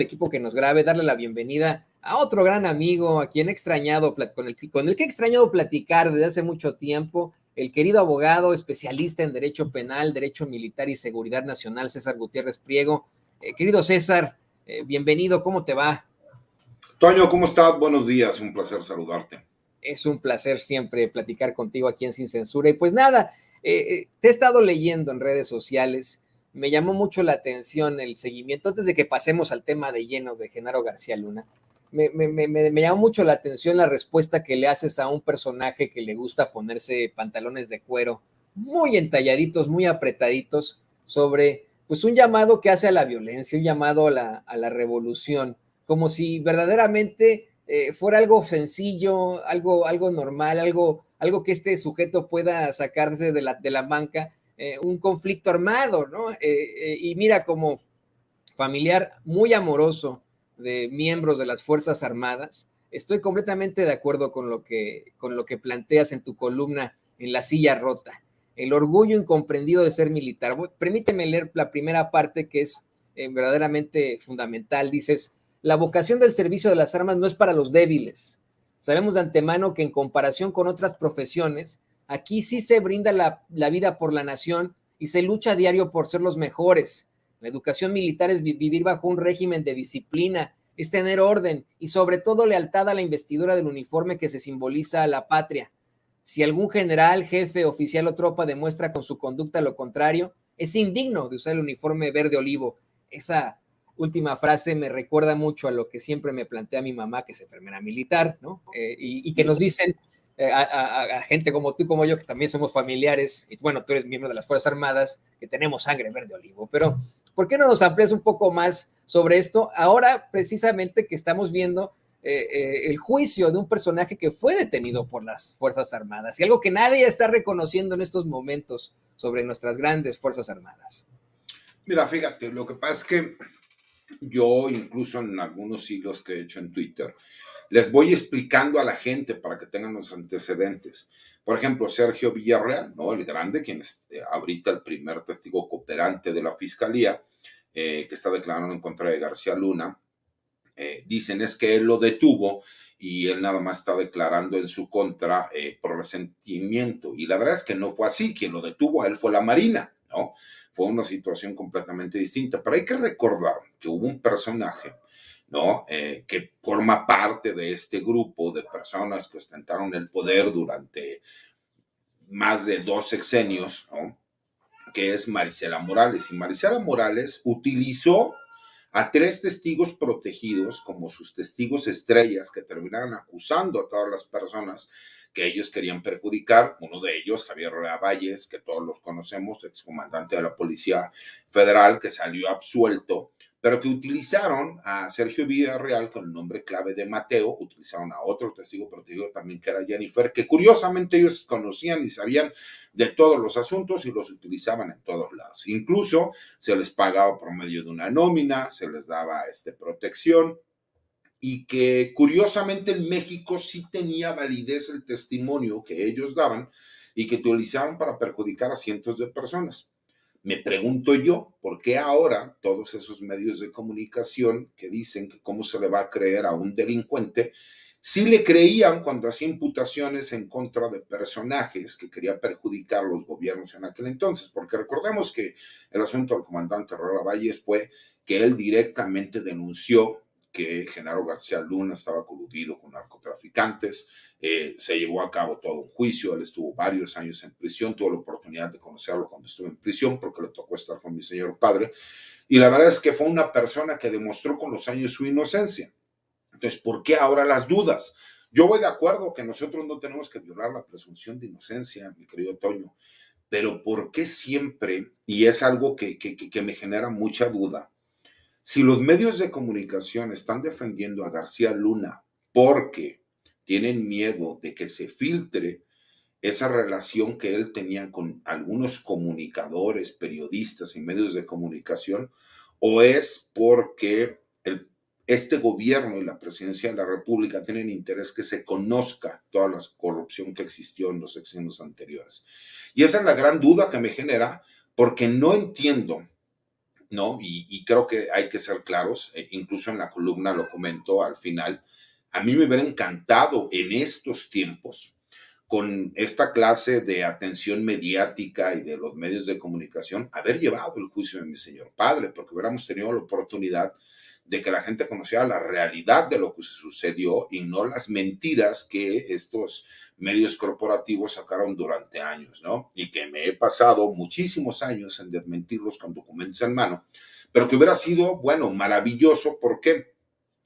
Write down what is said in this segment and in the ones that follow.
al equipo que nos grabe, darle la bienvenida a otro gran amigo, a quien he extrañado, con el que he extrañado platicar desde hace mucho tiempo, el querido abogado, especialista en Derecho Penal, Derecho Militar y Seguridad Nacional, César Gutiérrez Priego. Querido César, bienvenido, ¿cómo te va? Toño, ¿cómo estás? Buenos días, un placer saludarte. Es un placer siempre platicar contigo aquí en Sin Censura. Y pues nada, te he estado leyendo en redes sociales, me llamó mucho la atención el seguimiento, antes de que pasemos al tema de lleno de Genaro García Luna, me llamó mucho la atención la respuesta que le haces a un personaje que le gusta ponerse pantalones de cuero muy entalladitos, muy apretaditos, sobre pues un llamado que hace a la violencia, un llamado a la revolución, como si verdaderamente fuera algo sencillo, algo normal, algo que este sujeto pueda sacarse de la banca, un conflicto armado, ¿no? Y mira, como familiar muy amoroso de miembros de las Fuerzas Armadas, estoy completamente de acuerdo con lo que planteas en tu columna en La Silla Rota, el orgullo incomprendido de ser militar. Permíteme leer la primera parte que es verdaderamente fundamental. Dices, la vocación del servicio de las armas no es para los débiles. Sabemos de antemano que en comparación con otras profesiones, aquí sí se brinda la vida por la nación y se lucha a diario por ser los mejores. La educación militar es vivir bajo un régimen de disciplina, es tener orden y sobre todo lealtad a la investidura del uniforme que se simboliza a la patria. Si algún general, jefe, oficial o tropa demuestra con su conducta lo contrario, es indigno de usar el uniforme verde olivo. Esa última frase me recuerda mucho a lo que siempre me plantea mi mamá, que es enfermera militar, ¿no? Y que nos dicen a gente como tú, como yo, que también somos familiares, y bueno, tú eres miembro de las Fuerzas Armadas, que tenemos sangre verde olivo. Pero, ¿por qué no nos amplías un poco más sobre esto? Ahora, precisamente, que estamos viendo el juicio de un personaje que fue detenido por las Fuerzas Armadas, y algo que nadie está reconociendo en estos momentos sobre nuestras grandes Fuerzas Armadas. Mira, fíjate, lo que pasa es que yo, incluso en algunos hilos que he hecho en Twitter, les voy explicando a la gente para que tengan los antecedentes. Por ejemplo, Sergio Villarreal, ¿no? El grande, quien es ahorita el primer testigo cooperante de la Fiscalía, que está declarando en contra de García Luna, dicen es que él lo detuvo y él nada más está declarando en su contra por resentimiento. Y la verdad es que no fue así. Quien lo detuvo a él fue la Marina, ¿no? Fue una situación completamente distinta. Pero hay que recordar que hubo un personaje, ¿no? Que forma parte de este grupo de personas que ostentaron el poder durante más de 2 sexenios, ¿no? Que es Marisela Morales. Y Marisela Morales utilizó a 3 testigos protegidos como sus testigos estrellas que terminaron acusando a todas las personas que ellos querían perjudicar. Uno de ellos, Javier Valles, que todos los conocemos, excomandante de la Policía Federal, que salió absuelto, pero que utilizaron a Sergio Villarreal con el nombre clave de Mateo, utilizaron a otro testigo protegido también que era Jennifer, que curiosamente ellos conocían y sabían de todos los asuntos y los utilizaban en todos lados. Incluso se les pagaba por medio de una nómina, se les daba protección, y que curiosamente en México sí tenía validez el testimonio que ellos daban y que utilizaban para perjudicar a cientos de personas. Me pregunto yo, ¿por qué ahora todos esos medios de comunicación que dicen que cómo se le va a creer a un delincuente, sí le creían cuando hacía imputaciones en contra de personajes que querían perjudicar los gobiernos en aquel entonces? Porque recordemos que el asunto del comandante Herrera Valles fue que él directamente denunció que Genaro García Luna estaba coludido con narcotraficantes. Se llevó a cabo todo un juicio, él estuvo varios años en prisión, tuve la oportunidad de conocerlo cuando estuvo en prisión porque le tocó estar con mi señor padre, y la verdad es que fue una persona que demostró con los años su inocencia. Entonces, ¿por qué ahora las dudas? Yo voy de acuerdo que nosotros no tenemos que violar la presunción de inocencia, mi querido Toño, pero ¿por qué siempre? Y es algo que me genera mucha duda. Si los medios de comunicación están defendiendo a García Luna porque tienen miedo de que se filtre esa relación que él tenía con algunos comunicadores, periodistas y medios de comunicación, o es porque este gobierno y la presidencia de la República tienen interés que se conozca toda la corrupción que existió en los sexenios anteriores. Y esa es la gran duda que me genera, porque no entiendo ¿no? Y creo que hay que ser claros, incluso en la columna lo comento al final, a mí me hubiera encantado en estos tiempos, con esta clase de atención mediática y de los medios de comunicación, haber llevado el juicio de mi señor padre, porque hubiéramos tenido la oportunidad de que la gente conociera la realidad de lo que sucedió y no las mentiras que estos medios corporativos sacaron durante años, ¿no? Y que me he pasado muchísimos años en desmentirlos con documentos en mano, pero que hubiera sido, bueno, maravilloso. ¿Por qué?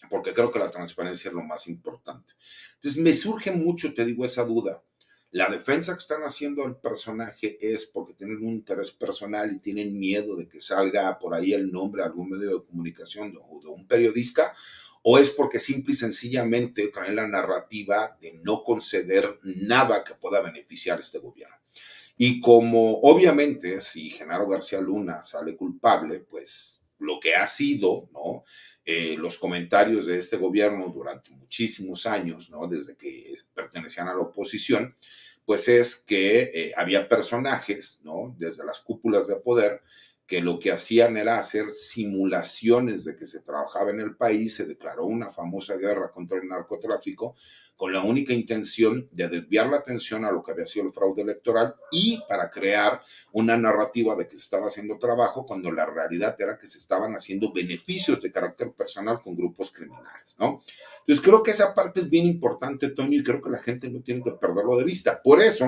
Porque creo que la transparencia es lo más importante. Entonces, me surge mucho, te digo, esa duda. La defensa que están haciendo el personaje es porque tienen un interés personal y tienen miedo de que salga por ahí el nombre de algún medio de comunicación o de un periodista, o es porque simple y sencillamente traen la narrativa de no conceder nada que pueda beneficiar a este gobierno. Y como obviamente si Genaro García Luna sale culpable, pues lo que ha sido, ¿no? Los comentarios de este gobierno durante muchísimos años, ¿no? Desde que pertenecían a la oposición, pues es que había personajes, ¿no? Desde las cúpulas de poder, que lo que hacían era hacer simulaciones de que se trabajaba en el país, se declaró una famosa guerra contra el narcotráfico, con la única intención de desviar la atención a lo que había sido el fraude electoral y para crear una narrativa de que se estaba haciendo trabajo cuando la realidad era que se estaban haciendo beneficios de carácter personal con grupos criminales, ¿no? Entonces creo que esa parte es bien importante, Toño, y creo que la gente no tiene que perderlo de vista. Por eso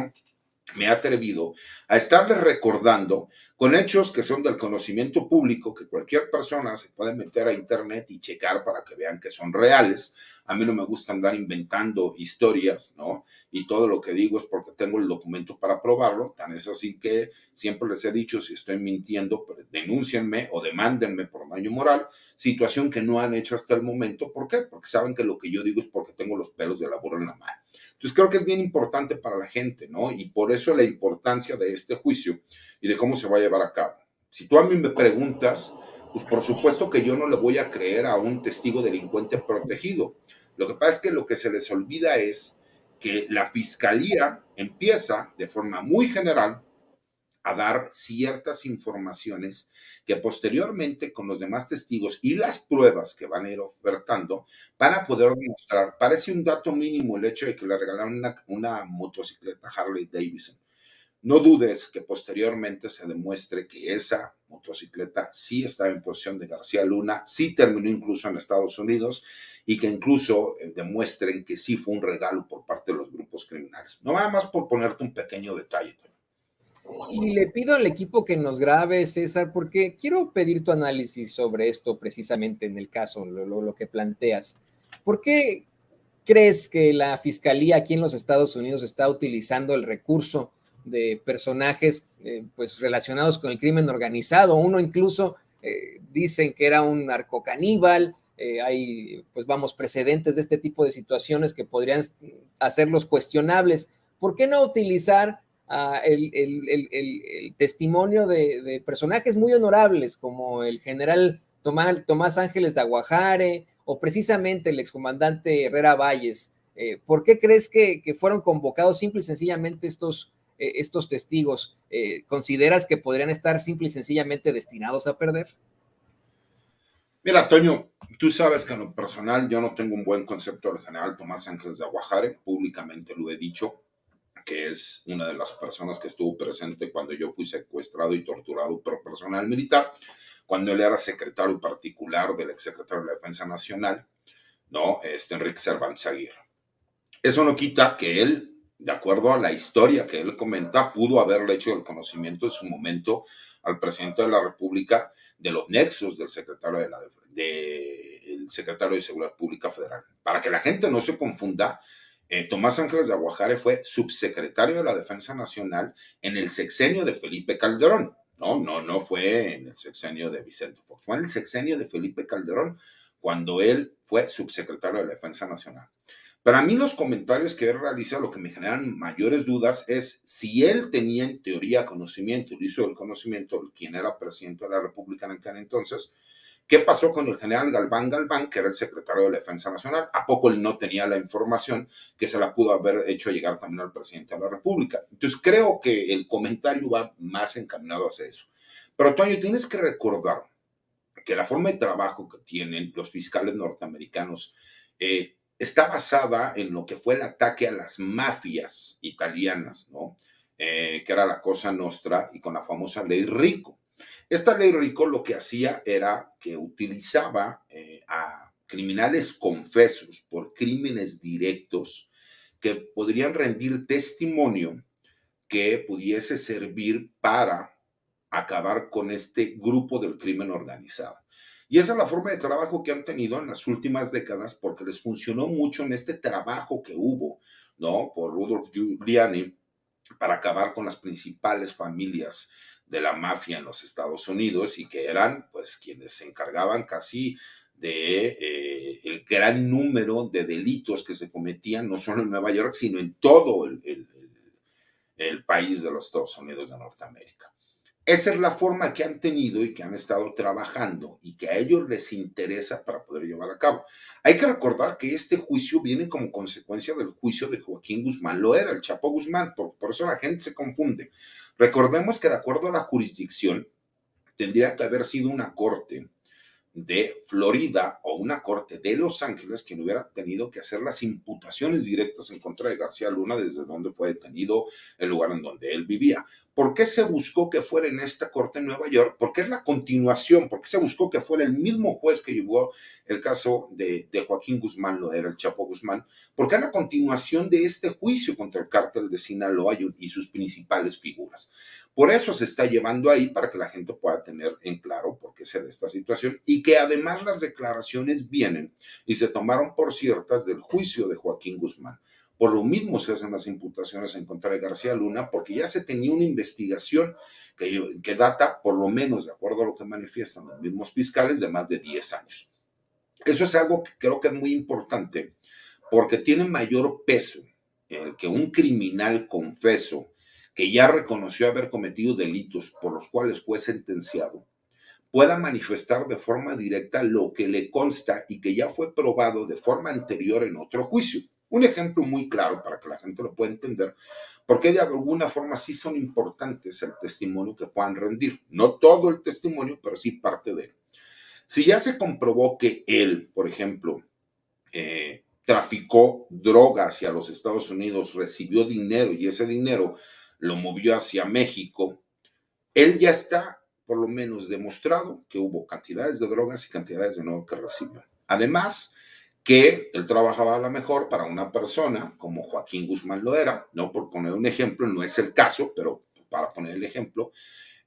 me he atrevido a estarles recordando con hechos que son del conocimiento público, que cualquier persona se puede meter a internet y checar para que vean que son reales. A mí no me gusta andar inventando historias, ¿no? Y todo lo que digo es porque tengo el documento para probarlo. Tan es así que siempre les he dicho, si estoy mintiendo, pues denúncienme o demándenme por daño moral, situación que no han hecho hasta el momento. ¿Por qué? Porque saben que lo que yo digo es porque tengo los pelos de la burra en la mano. Entonces creo que es bien importante para la gente, ¿no? Y por eso la importancia de este juicio y de cómo se va a llevar a cabo. Si tú a mí me preguntas, pues por supuesto que yo no le voy a creer a un testigo delincuente protegido. Lo que pasa es que lo que se les olvida es que la fiscalía empieza de forma muy general a dar ciertas informaciones que posteriormente con los demás testigos y las pruebas que van a ir ofertando van a poder demostrar. Parece un dato mínimo el hecho de que le regalaron una motocicleta Harley Davidson. No dudes que posteriormente se demuestre que esa motocicleta sí estaba en posesión de García Luna, sí terminó incluso en Estados Unidos y que incluso demuestren que sí fue un regalo por parte de los grupos criminales. No nada más por ponerte un pequeño detalle. Y le pido al equipo que nos grabe, César, porque quiero pedir tu análisis sobre esto precisamente en el caso, lo que planteas. ¿Por qué crees que la fiscalía aquí en los Estados Unidos está utilizando el recurso de personajes pues relacionados con el crimen organizado? Uno incluso dicen que era un narcocaníbal. Hay, pues vamos, precedentes de este tipo de situaciones que podrían hacerlos cuestionables. ¿Por qué no utilizar el testimonio de personajes muy honorables como el general Tomás Ángeles de Aguajare o precisamente el excomandante Herrera Valles? ¿Por qué crees que fueron convocados simple y sencillamente estos testigos? ¿Consideras que podrían estar simple y sencillamente destinados a perder? Mira, Toño, tú sabes que en lo personal yo no tengo un buen concepto del general Tomás Ángeles de Aguajare, públicamente lo he dicho, que es una de las personas que estuvo presente cuando yo fui secuestrado y torturado por personal militar, cuando él era secretario particular del exsecretario de la Defensa Nacional, ¿no? Enrique Cervantes Aguirre. Eso no quita que él, de acuerdo a la historia que él comenta, pudo haberle hecho el conocimiento en su momento al presidente de la República de los nexos del secretario el secretario de Seguridad Pública Federal. Para que la gente no se confunda, Tomás Ángeles de Aguajare fue subsecretario de la Defensa Nacional en el sexenio de Felipe Calderón. No fue en el sexenio de Vicente Fox, fue en el sexenio de Felipe Calderón cuando él fue subsecretario de la Defensa Nacional. Para mí los comentarios que él realiza lo que me generan mayores dudas es si él tenía en teoría conocimiento, lo hizo el conocimiento de quien era presidente de la República en aquel entonces. ¿Qué pasó con el general Galván Galván, que era el secretario de la Defensa Nacional? ¿A poco él no tenía la información que se la pudo haber hecho llegar también al presidente de la República? Entonces creo que el comentario va más encaminado hacia eso. Pero Toño, tienes que recordar que la forma de trabajo que tienen los fiscales norteamericanos está basada en lo que fue el ataque a las mafias italianas, ¿no? Que era la Cosa Nostra y con la famosa ley Rico. Esta ley Rico lo que hacía era que utilizaba a criminales confesos por crímenes directos que podrían rendir testimonio que pudiese servir para acabar con este grupo del crimen organizado. Y esa es la forma de trabajo que han tenido en las últimas décadas porque les funcionó mucho en este trabajo que hubo, ¿no? Por Rudolph Giuliani para acabar con las principales familias de la mafia en los Estados Unidos y que eran pues quienes se encargaban casi de el gran número de delitos que se cometían no solo en Nueva York, sino en todo el país de los Estados Unidos de Norteamérica. Esa es la forma que han tenido y que han estado trabajando y que a ellos les interesa para poder llevar a cabo. Hay que recordar que este juicio viene como consecuencia del juicio de Joaquín Guzmán Loera, el Chapo Guzmán, por eso la gente se confunde. Recordemos que de acuerdo a la jurisdicción, tendría que haber sido una corte de Florida o una corte de Los Ángeles quien hubiera tenido que hacer las imputaciones directas en contra de García Luna desde donde fue detenido, el lugar en donde él vivía. ¿Por qué se buscó que fuera en esta corte en Nueva York? Porque es la continuación. ¿Por qué se buscó que fuera el mismo juez que llevó el caso de Joaquín Guzmán Loera, el Chapo Guzmán? Porque es la continuación de este juicio contra el cártel de Sinaloa y sus principales figuras. Por eso se está llevando ahí para que la gente pueda tener en claro por qué se da esta situación y que además las declaraciones vienen y se tomaron por ciertas del juicio de Joaquín Guzmán. Por lo mismo se hacen las imputaciones en contra de García Luna porque ya se tenía una investigación que data, por lo menos de acuerdo a lo que manifiestan los mismos fiscales, de más de 10 años. Eso es algo que creo que es muy importante porque tiene mayor peso el que un criminal confeso que ya reconoció haber cometido delitos por los cuales fue sentenciado, pueda manifestar de forma directa lo que le consta y que ya fue probado de forma anterior en otro juicio. Un ejemplo muy claro para que la gente lo pueda entender, porque de alguna forma sí son importantes el testimonio que puedan rendir. No todo el testimonio, pero sí parte de él. Si ya se comprobó que él, por ejemplo, traficó droga hacia los Estados Unidos, recibió dinero y ese dinero lo movió hacia México, él ya está por lo menos demostrado que hubo cantidades de drogas y cantidades de dinero que recibió. Además, que él trabajaba a lo mejor para una persona como Joaquín Guzmán Loera, ¿no? Por poner un ejemplo, no es el caso, pero para poner el ejemplo,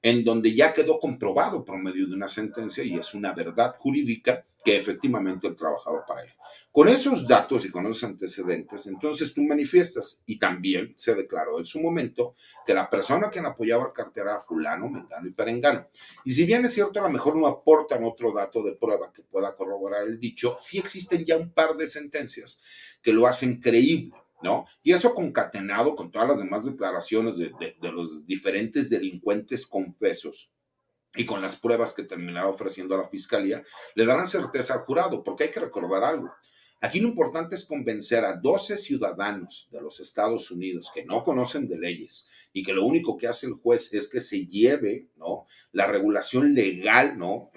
en donde ya quedó comprobado por medio de una sentencia y es una verdad jurídica que efectivamente él trabajaba para él. Con esos datos y con esos antecedentes, entonces tú manifiestas y también se declaró en su momento que la persona que apoyaba al cartel era fulano, mengano y perengano. Y si bien es cierto, a lo mejor no aportan otro dato de prueba que pueda corroborar el dicho, sí existen ya un par de sentencias que lo hacen creíble, ¿no? Y eso concatenado con todas las demás declaraciones de los diferentes delincuentes confesos y con las pruebas que terminará ofreciendo a la fiscalía, le darán certeza al jurado, porque hay que recordar algo. Aquí lo importante es convencer a 12 ciudadanos de los Estados Unidos que no conocen de leyes y que lo único que hace el juez es que se lleve, ¿no?, la regulación legal, ¿no?,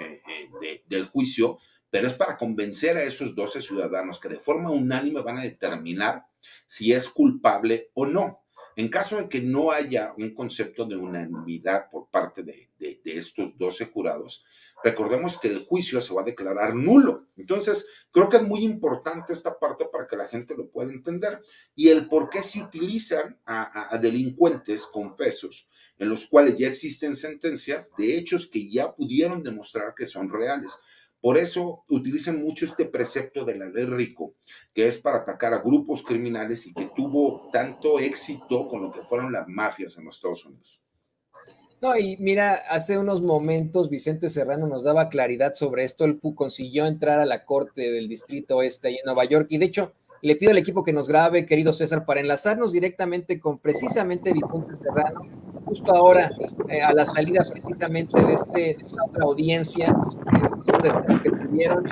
del juicio, pero es para convencer a esos 12 ciudadanos que de forma unánime van a determinar si es culpable o no. En caso de que no haya un concepto de unanimidad por parte de estos 12 jurados, recordemos que el juicio se va a declarar nulo. Entonces, creo que es muy importante esta parte para que la gente lo pueda entender y el por qué se utilizan a delincuentes confesos en los cuales ya existen sentencias de hechos que ya pudieron demostrar que son reales. Por eso utilizan mucho este precepto de la ley Rico, que es para atacar a grupos criminales y que tuvo tanto éxito con lo que fueron las mafias en los Estados Unidos. No, y mira, hace unos momentos Vicente Serrano nos daba claridad sobre esto. Él consiguió entrar a la corte del Distrito Este ahí en Nueva York. Y de hecho, le pido al equipo que nos grabe, querido César, para enlazarnos directamente con precisamente Vicente Serrano, justo ahora, a la salida precisamente de esta otra audiencia, que tuvieron.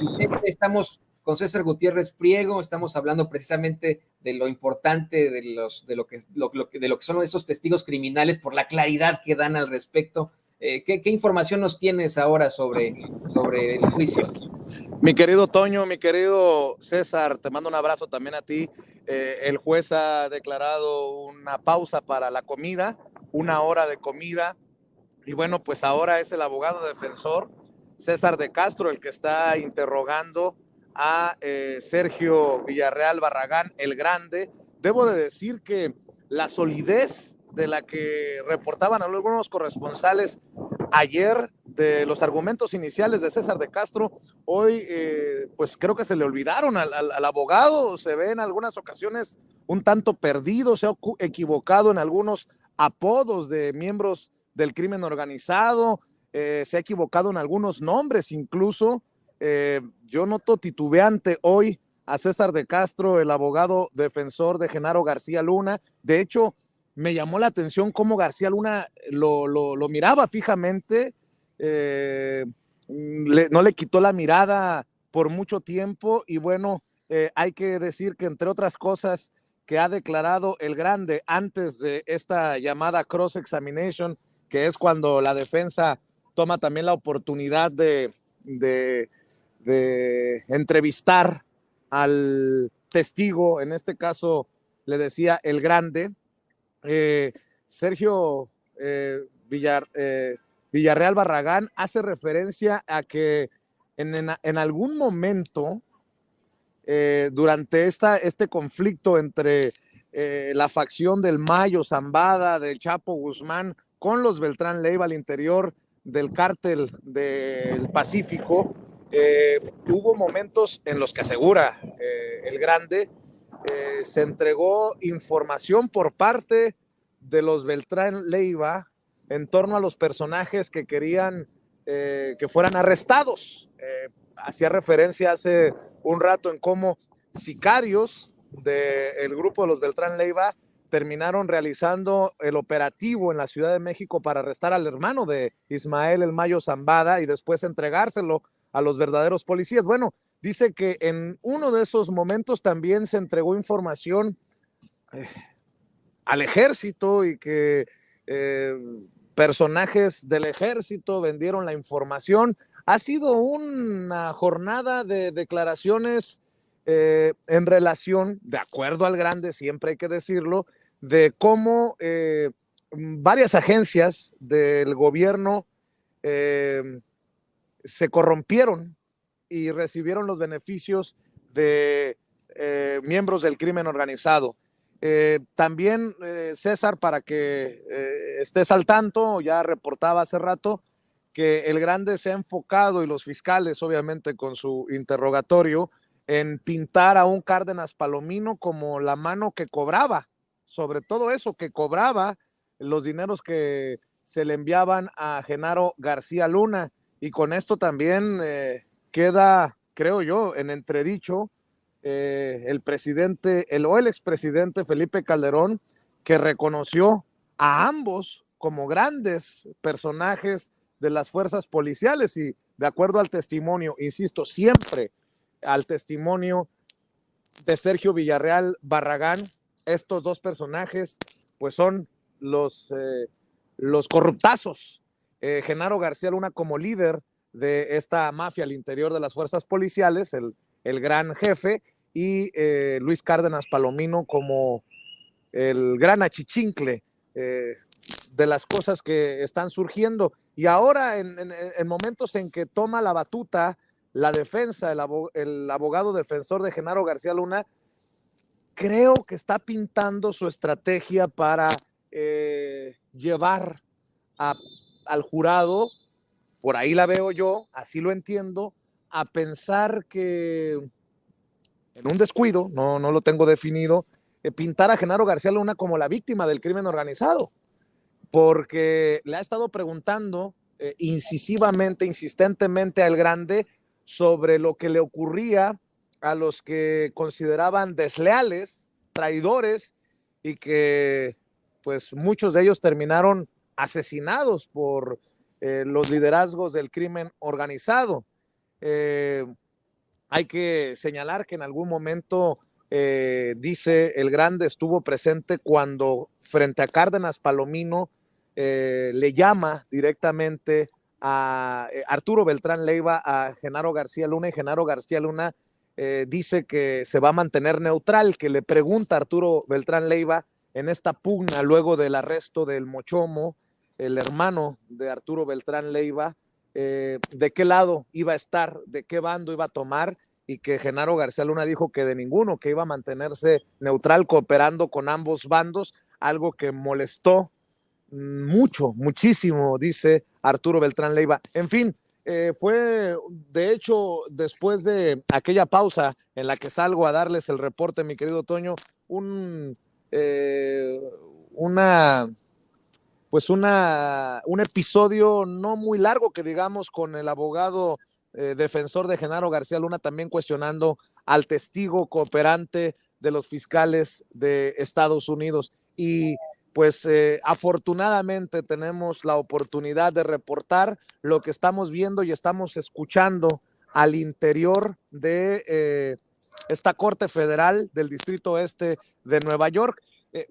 Vicente, estamos con César Gutiérrez Priego, estamos hablando precisamente de lo importante de lo que son esos testigos criminales por la claridad que dan al respecto. ¿Qué información nos tienes ahora sobre el juicio? Mi querido Toño, mi querido César, te mando un abrazo también a ti. El juez ha declarado una pausa para la comida, 1 hora de comida. Y bueno, pues ahora es el abogado defensor, César de Castro, el que está interrogando a Sergio Villarreal Barragán, el Grande. Debo de decir que la solidez de la que reportaban algunos corresponsales ayer de los argumentos iniciales de César de Castro, hoy pues creo que se le olvidaron al abogado, se ve en algunas ocasiones un tanto perdido, se ha equivocado en algunos apodos de miembros del crimen organizado, se ha equivocado en algunos nombres incluso. Yo noto titubeante hoy a César de Castro, el abogado defensor de Genaro García Luna. De hecho, me llamó la atención cómo García Luna lo miraba fijamente, no le quitó la mirada por mucho tiempo y bueno, hay que decir que entre otras cosas que ha declarado el Grande antes de esta llamada cross-examination, que es cuando la defensa toma también la oportunidad de entrevistar al testigo, en este caso le decía el Grande, Sergio Villarreal Barragán hace referencia a que en algún momento durante este conflicto entre la facción del Mayo Zambada, del Chapo Guzmán, con los Beltrán Leiva al interior del cártel del Pacífico, hubo momentos en los que asegura el Grande, se entregó información por parte de los Beltrán Leiva en torno a los personajes que querían que fueran arrestados. Hacía referencia hace un rato en cómo sicarios del grupo de los Beltrán Leiva terminaron realizando el operativo en la Ciudad de México para arrestar al hermano de Ismael El Mayo Zambada y después entregárselo a los verdaderos policías. Bueno, dice que en uno de esos momentos también se entregó información al ejército y que personajes del ejército vendieron la información. Ha sido una jornada de declaraciones en relación, de acuerdo al Grande, siempre hay que decirlo, de cómo varias agencias del gobierno se corrompieron y recibieron los beneficios de miembros del crimen organizado. También, César, para que estés al tanto, ya reportaba hace rato que el Grande se ha enfocado, y los fiscales, obviamente, con su interrogatorio, en pintar a un Cárdenas Palomino como la mano que cobraba, sobre todo eso, que cobraba los dineros que se le enviaban a Genaro García Luna. Y con esto también queda, creo yo, en entredicho el expresidente Felipe Calderón, que reconoció a ambos como grandes personajes de las fuerzas policiales y de acuerdo al testimonio, insisto, siempre al testimonio de Sergio Villarreal Barragán, estos dos personajes pues son los corruptazos. Genaro García Luna como líder de esta mafia al interior de las fuerzas policiales, el gran jefe, y Luis Cárdenas Palomino como el gran achichincle de las cosas que están surgiendo. Y ahora en momentos en que toma la batuta la defensa, el abogado defensor de Genaro García Luna, creo que está pintando su estrategia para llevar al jurado, por ahí la veo yo, así lo entiendo, a pensar que en un descuido, no lo tengo definido, pintar a Genaro García Luna como la víctima del crimen organizado, porque le ha estado preguntando insistentemente al Grande sobre lo que le ocurría a los que consideraban desleales, traidores, y que pues muchos de ellos terminaron asesinados por los liderazgos del crimen organizado. Hay que señalar que en algún momento, dice el Grande, estuvo presente cuando frente a Cárdenas Palomino le llama directamente a Arturo Beltrán Leiva, a Genaro García Luna, y Genaro García Luna dice que se va a mantener neutral, que le pregunta a Arturo Beltrán Leiva en esta pugna luego del arresto del Mochomo, el hermano de Arturo Beltrán Leiva, de qué lado iba a estar, de qué bando iba a tomar, y que Genaro García Luna dijo que de ninguno, que iba a mantenerse neutral, cooperando con ambos bandos, algo que molestó muchísimo, dice Arturo Beltrán Leiva. En fin, fue de hecho después de aquella pausa en la que salgo a darles el reporte, mi querido Toño, un episodio no muy largo, que digamos, con el abogado defensor de Genaro García Luna también cuestionando al testigo cooperante de los fiscales de Estados Unidos. Y pues afortunadamente tenemos la oportunidad de reportar lo que estamos viendo y estamos escuchando al interior de esta Corte Federal del Distrito Este de Nueva York,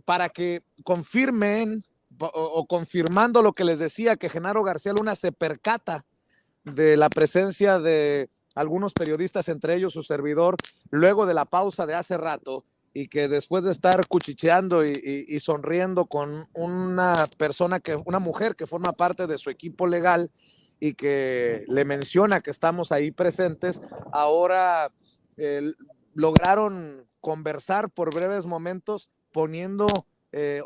para que confirmen o confirmando lo que les decía, que Genaro García Luna se percata de la presencia de algunos periodistas, entre ellos su servidor, luego de la pausa de hace rato, y que después de estar cuchicheando y sonriendo con una mujer que forma parte de su equipo legal y que le menciona que estamos ahí presentes, ahora lograron conversar por breves momentos poniendo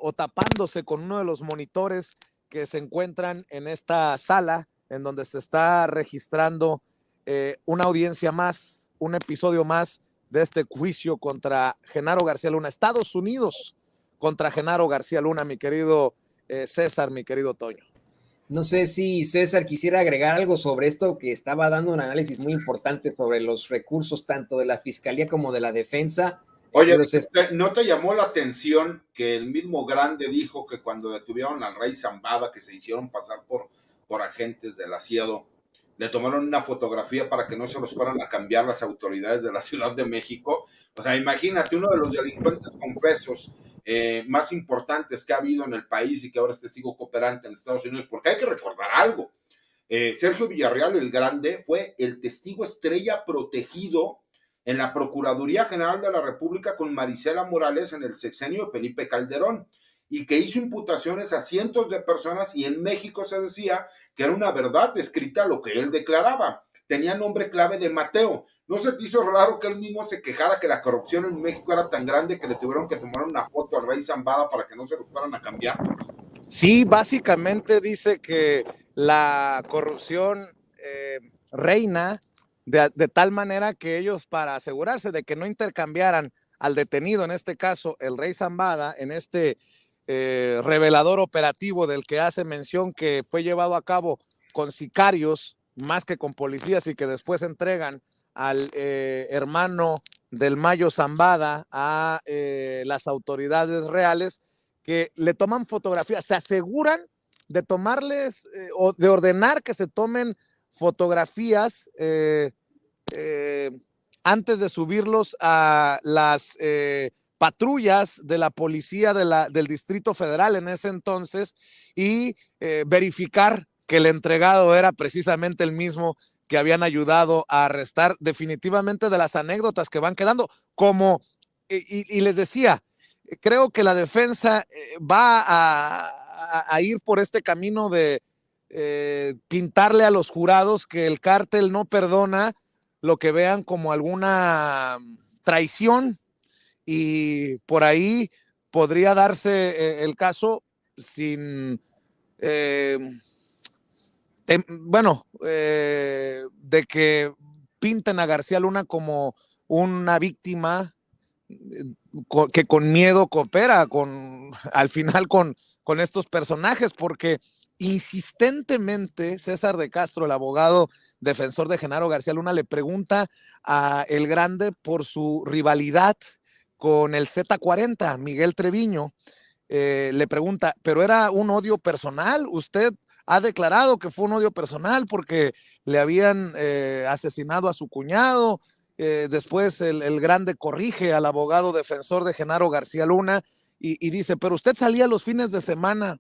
o tapándose con uno de los monitores que se encuentran en esta sala en donde se está registrando una audiencia más, un episodio más de este juicio contra Genaro García Luna. Estados Unidos contra Genaro García Luna, mi querido César, mi querido Toño. No sé si César quisiera agregar algo sobre esto, que estaba dando un análisis muy importante sobre los recursos tanto de la Fiscalía como de la Defensa. Oye, ¿no te llamó la atención que el mismo Grande dijo que cuando detuvieron al rey Zambada, que se hicieron pasar por agentes del Aseado, le tomaron una fotografía para que no se los fueran a cambiar las autoridades de la Ciudad de México? O sea, imagínate, uno de los delincuentes confesos más importantes que ha habido en el país y que ahora es testigo cooperante en Estados Unidos, porque hay que recordar algo. Sergio Villarreal, el Grande, fue el testigo estrella protegido en la Procuraduría General de la República con Marisela Morales en el sexenio de Felipe Calderón, y que hizo imputaciones a cientos de personas, y en México se decía que era una verdad escrita lo que él declaraba. Tenía nombre clave de Mateo. ¿No se te hizo raro que él mismo se quejara que la corrupción en México era tan grande que le tuvieron que tomar una foto al rey Zambada para que no se lo fueran a cambiar? Sí, básicamente dice que la corrupción reina de tal manera que ellos, para asegurarse de que no intercambiaran al detenido, en este caso el rey Zambada, en este revelador operativo del que hace mención, que fue llevado a cabo con sicarios más que con policías, y que después entregan al hermano del Mayo Zambada a las autoridades reales, que le toman fotografías, se aseguran de tomarles o de ordenar que se tomen fotografías antes de subirlos a las patrullas de la policía del Distrito Federal en ese entonces, y verificar que el entregado era precisamente el mismo que habían ayudado a arrestar. Definitivamente, de las anécdotas que van quedando, como, y les decía, creo que la defensa va a ir por este camino de pintarle a los jurados que el cártel no perdona lo que vean como alguna traición, y por ahí podría darse el caso sin, de que pinten a García Luna como una víctima que con miedo coopera al final con estos personajes, porque insistentemente César de Castro, el abogado defensor de Genaro García Luna, le pregunta a El Grande por su rivalidad con el Z40, Miguel Treviño. Le pregunta, ¿pero era un odio personal? ¿Usted ha declarado que fue un odio personal porque le habían asesinado a su cuñado? Después el Grande corrige al abogado defensor de Genaro García Luna y dice, pero usted salía los fines de semana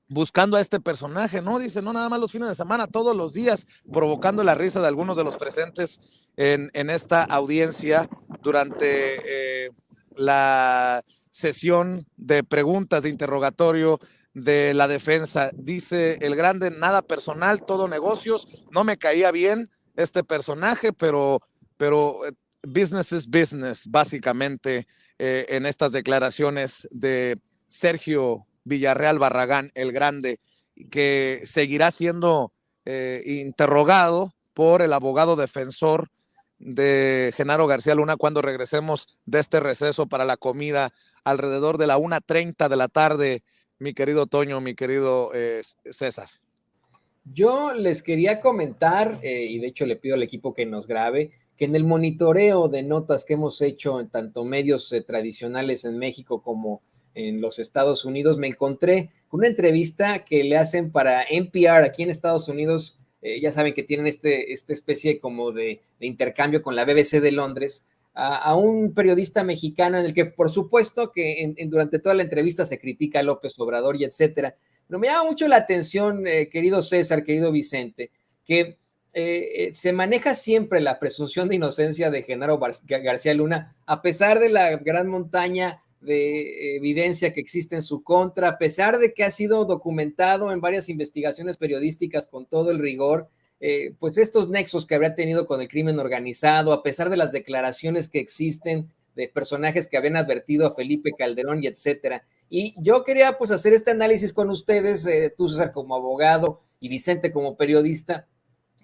buscando a este personaje, ¿no? Dice, no nada más los fines de semana, todos los días, provocando la risa de algunos de los presentes en esta audiencia durante la sesión de preguntas de interrogatorio de la defensa. Dice el grande, nada personal, todo negocios, no me caía bien este personaje, pero business is business, básicamente, en estas declaraciones de Sergio Villarreal Barragán, el grande, que seguirá siendo interrogado por el abogado defensor de Genaro García Luna cuando regresemos de este receso para la comida alrededor de la 1:30 de la tarde, mi querido Toño, mi querido César. Yo les quería comentar, y de hecho le pido al equipo que nos grabe, que en el monitoreo de notas que hemos hecho en tanto medios tradicionales en México como en los Estados Unidos, me encontré con una entrevista que le hacen para NPR aquí en Estados Unidos. Ya saben que tienen esta especie como de intercambio con la BBC de Londres, a un periodista mexicano en el que por supuesto que durante toda la entrevista se critica a López Obrador y etcétera. Pero me llama mucho la atención, querido César, querido Vicente, que se maneja siempre la presunción de inocencia de Genaro García Luna, a pesar de la gran montaña de evidencia que existe en su contra, a pesar de que ha sido documentado en varias investigaciones periodísticas con todo el rigor, pues estos nexos que habría tenido con el crimen organizado, a pesar de las declaraciones que existen de personajes que habían advertido a Felipe Calderón y etcétera. Y yo quería pues hacer este análisis con ustedes, tú César como abogado y Vicente como periodista,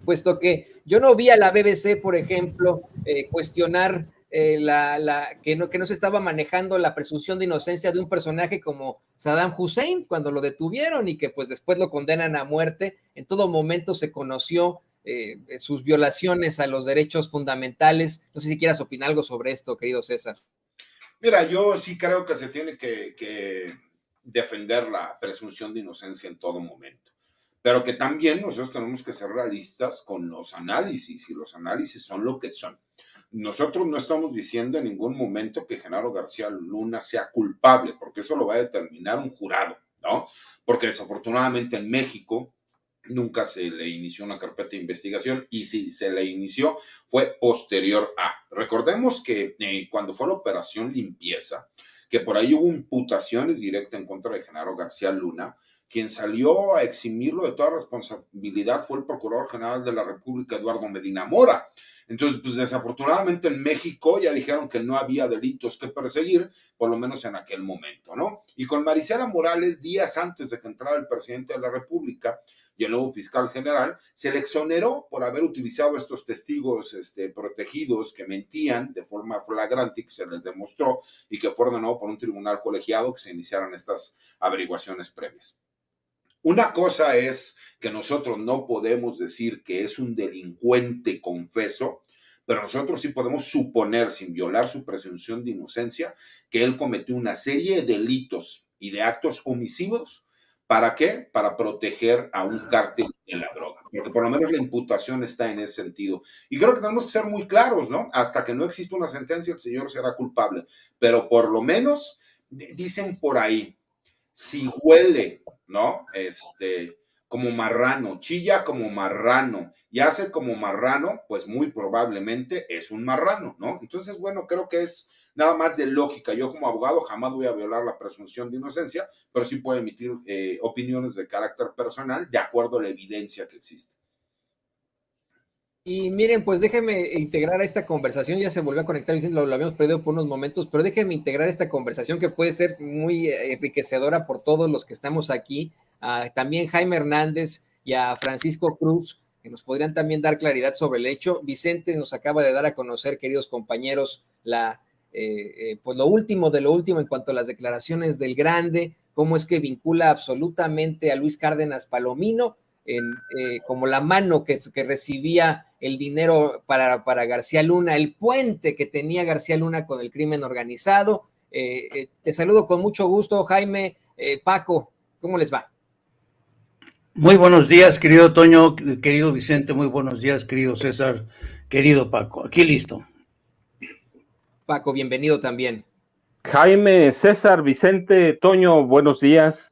puesto que yo no vi a la BBC, por ejemplo, cuestionar que no se estaba manejando la presunción de inocencia de un personaje como Saddam Hussein cuando lo detuvieron y que pues después lo condenan a muerte. En todo momento se conoció sus violaciones a los derechos fundamentales. No sé si quieras opinar algo sobre esto, querido César. Mira, yo sí creo que se tiene que defender la presunción de inocencia en todo momento, pero que también nosotros tenemos que ser realistas con los análisis, y los análisis son lo que son. Nosotros no estamos diciendo en ningún momento que Genaro García Luna sea culpable, porque eso lo va a determinar un jurado, ¿no? Porque desafortunadamente en México nunca se le inició una carpeta de investigación, y si se le inició fue posterior a. Recordemos que cuando fue la operación Limpieza, que por ahí hubo imputaciones directas en contra de Genaro García Luna, quien salió a eximirlo de toda responsabilidad fue el Procurador General de la República, Eduardo Medina Mora. Entonces, pues desafortunadamente en México ya dijeron que no había delitos que perseguir, por lo menos en aquel momento, ¿no? Y con Marisela Morales, días antes de que entrara el presidente de la República y el nuevo fiscal general, se le exoneró por haber utilizado estos testigos protegidos que mentían de forma flagrante, que se les demostró y que fue ordenado por un tribunal colegiado que se iniciaran estas averiguaciones previas. Una cosa es que nosotros no podemos decir que es un delincuente confeso, pero nosotros sí podemos suponer, sin violar su presunción de inocencia, que él cometió una serie de delitos y de actos omisivos. ¿Para qué? Para proteger a un cártel de la droga, porque por lo menos la imputación está en ese sentido. Y creo que tenemos que ser muy claros, ¿no? Hasta que no exista una sentencia, el señor será culpable, pero por lo menos dicen por ahí, si huele, ¿no? Como marrano, chilla como marrano y hace como marrano, pues muy probablemente es un marrano, ¿no? Entonces, bueno, creo que es nada más de lógica. Yo como abogado jamás voy a violar la presunción de inocencia, pero sí puedo emitir opiniones de carácter personal de acuerdo a la evidencia que existe. Y miren, pues déjenme integrar a esta conversación, ya se volvió a conectar, lo habíamos perdido por unos momentos, pero déjenme integrar esta conversación que puede ser muy enriquecedora por todos los que estamos aquí, también Jaime Hernández y a Francisco Cruz, que nos podrían también dar claridad sobre el hecho. Vicente nos acaba de dar a conocer, queridos compañeros, pues lo último de lo último en cuanto a las declaraciones del grande, cómo es que vincula absolutamente a Luis Cárdenas Palomino, como la mano que recibía el dinero para García Luna, el puente que tenía García Luna con el crimen organizado. Te saludo con mucho gusto, Jaime, Paco, ¿cómo les va? Muy buenos días, querido Toño, querido Vicente, muy buenos días, querido César, querido Paco, aquí listo. Paco, bienvenido también. Jaime, César, Vicente, Toño, buenos días.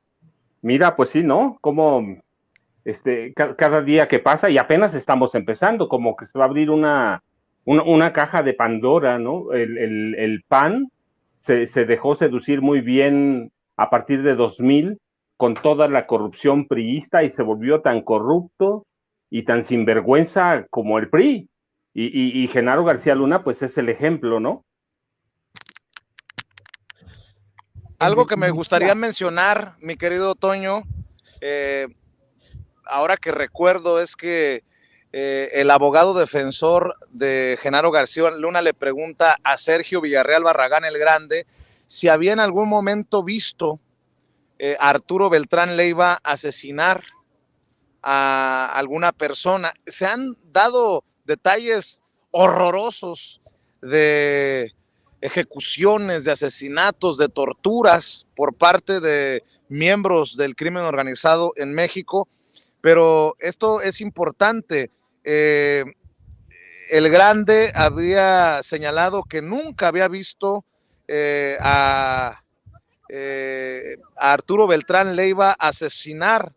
Mira, pues sí, ¿no? Como cada día que pasa, y apenas estamos empezando, como que se va a abrir una caja de Pandora, ¿no? El PAN se dejó seducir muy bien a partir de 2000 con toda la corrupción priista y se volvió tan corrupto y tan sinvergüenza como el PRI. Y Genaro García Luna, pues es el ejemplo, ¿no? Algo que me gustaría mencionar, mi querido Toño, ahora que recuerdo, es que el abogado defensor de Genaro García Luna le pregunta a Sergio Villarreal Barragán el Grande si había en algún momento visto a Arturo Beltrán Leiva asesinar a alguna persona. Se han dado detalles horrorosos de ejecuciones, de asesinatos, de torturas por parte de miembros del crimen organizado en México, pero esto es importante. El Grande había señalado que nunca había visto a Arturo Beltrán Leiva asesinar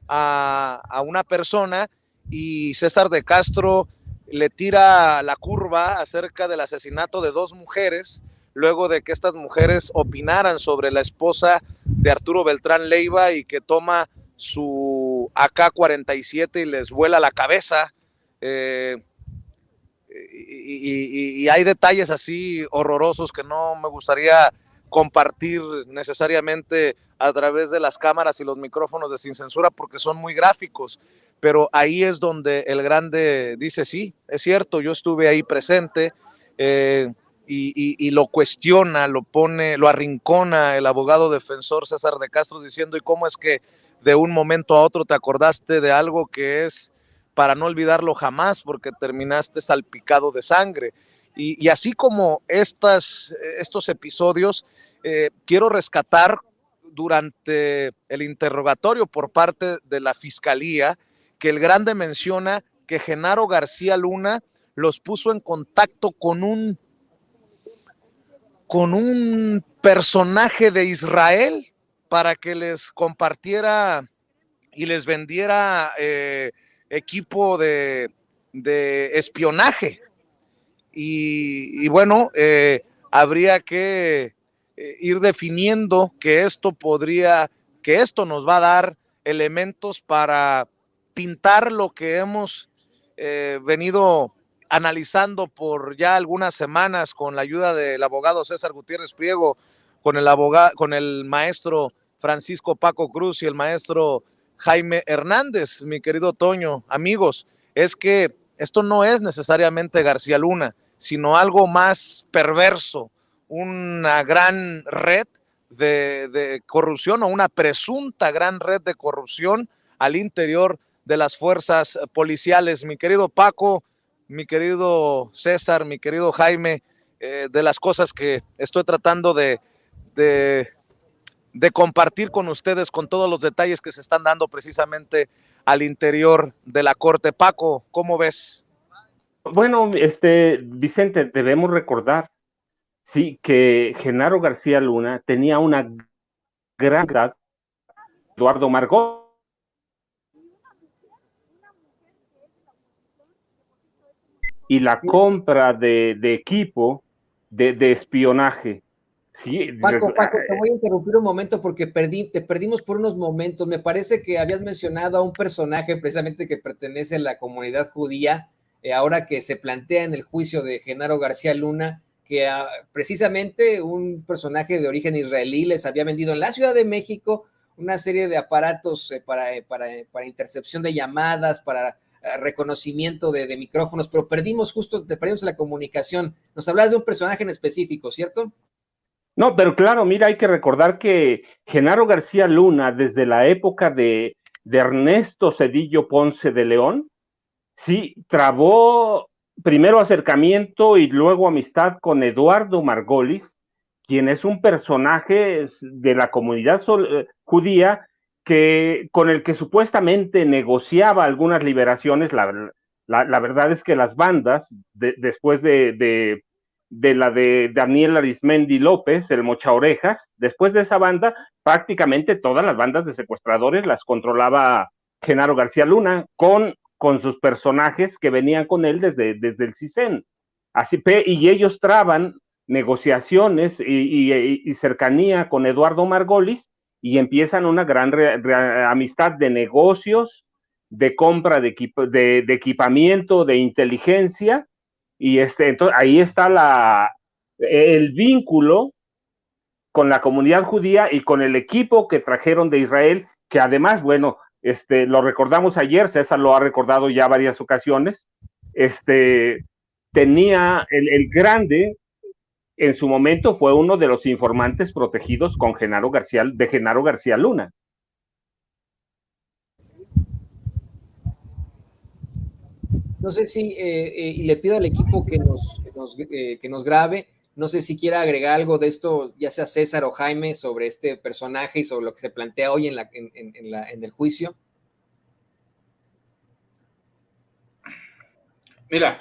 a una persona, y César de Castro le tira la curva acerca del asesinato de dos mujeres, luego de que estas mujeres opinaran sobre la esposa de Arturo Beltrán Leiva y que toma su AK-47 y les vuela la cabeza. Y hay detalles así horrorosos que no me gustaría compartir necesariamente a través de las cámaras y los micrófonos de Sin Censura porque son muy gráficos, pero ahí es donde el Grande dice, sí, es cierto, yo estuve ahí presente, y lo cuestiona, lo pone, lo arrincona el abogado defensor César de Castro diciendo, ¿y cómo es que de un momento a otro te acordaste de algo que es para no olvidarlo jamás porque terminaste salpicado de sangre? Y así como estos episodios, quiero rescatar durante el interrogatorio por parte de la Fiscalía que el Grande menciona que Genaro García Luna los puso en contacto con un personaje de Israel para que les compartiera y les vendiera equipo de espionaje. Y bueno, habría que ir definiendo que esto nos va a dar elementos para pintar lo que hemos venido analizando por ya algunas semanas con la ayuda del abogado César Gutiérrez Priego, con el maestro Francisco Paco Cruz y el maestro Jaime Hernández, mi querido Toño. Amigos, es que esto no es necesariamente García Luna, sino algo más perverso, una gran red de corrupción o una presunta gran red de corrupción al interior de las fuerzas policiales. Mi querido Paco, mi querido César, mi querido Jaime, de las cosas que estoy tratando de compartir con ustedes, con todos los detalles que se están dando precisamente al interior de la Corte. Paco, ¿cómo ves? Bueno, Vicente, debemos recordar, sí, que Genaro García Luna tenía una gran edad, Eduardo Margot, y la compra de equipo de espionaje. Sí. Paco, te voy a interrumpir un momento porque te perdimos por unos momentos. Me parece que habías mencionado a un personaje precisamente que pertenece a la comunidad judía, ahora que se plantea en el juicio de Genaro García Luna, que precisamente un personaje de origen israelí les había vendido en la Ciudad de México una serie de aparatos para intercepción de llamadas, para reconocimiento de micrófonos, pero te perdimos la comunicación. Nos hablabas de un personaje en específico, ¿cierto? No, pero claro, mira, hay que recordar que Genaro García Luna, desde la época de Ernesto Zedillo Ponce de León, sí, trabó primero acercamiento y luego amistad con Eduardo Margolis, quien es un personaje de la comunidad judía con el que supuestamente negociaba algunas liberaciones. La verdad es que las bandas, después de de la de Daniel Arismendi López, el Mocha Orejas. Después de esa banda, prácticamente todas las bandas de secuestradores las controlaba Genaro García Luna, con sus personajes que venían con él desde el CISEN. Así, y ellos traban negociaciones y cercanía con Eduardo Margolis, y empiezan una gran amistad de negocios, de compra de equipamiento, de inteligencia, y entonces ahí está el vínculo con la comunidad judía y con el equipo que trajeron de Israel, que además, bueno, lo recordamos ayer, César lo ha recordado ya varias ocasiones, tenía el grande, en su momento fue uno de los informantes protegidos de Genaro García Luna. No sé si, y le pido al equipo que nos grabe, no sé si quiera agregar algo de esto, ya sea César o Jaime, sobre este personaje y sobre lo que se plantea hoy en el juicio. Mira,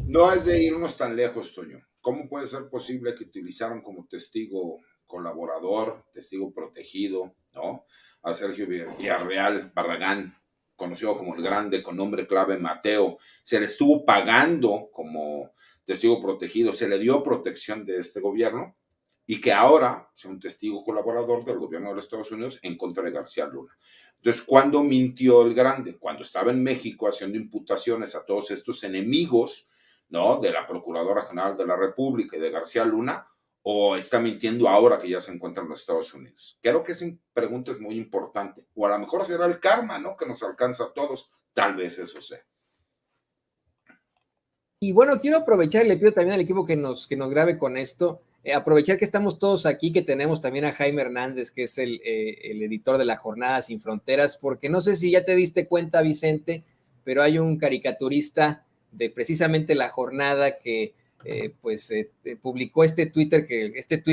no es de irnos tan lejos, Toño. ¿Cómo puede ser posible que utilizaron como testigo colaborador, testigo protegido, ¿no?, a Sergio Villarreal Barragán, conocido como el Grande, con nombre clave Mateo? Se le estuvo pagando como testigo protegido, se le dio protección de este gobierno, y que ahora sea un testigo colaborador del gobierno de los Estados Unidos en contra de García Luna. Entonces, ¿cuándo mintió el Grande? Cuando estaba en México haciendo imputaciones a todos estos enemigos, ¿no?, de la Procuradora General de la República y de García Luna, o está mintiendo ahora que ya se encuentra en los Estados Unidos. Creo que esa pregunta es muy importante. O a lo mejor será el karma, ¿no?, que nos alcanza a todos. Tal vez eso sea. Y bueno, quiero aprovechar, y le pido también al equipo que nos grabe con esto, aprovechar que estamos todos aquí, que tenemos también a Jaime Hernández, que es el editor de La Jornada Sin Fronteras, porque no sé si ya te diste cuenta, Vicente, pero hay un caricaturista de precisamente La Jornada que publicó este tweet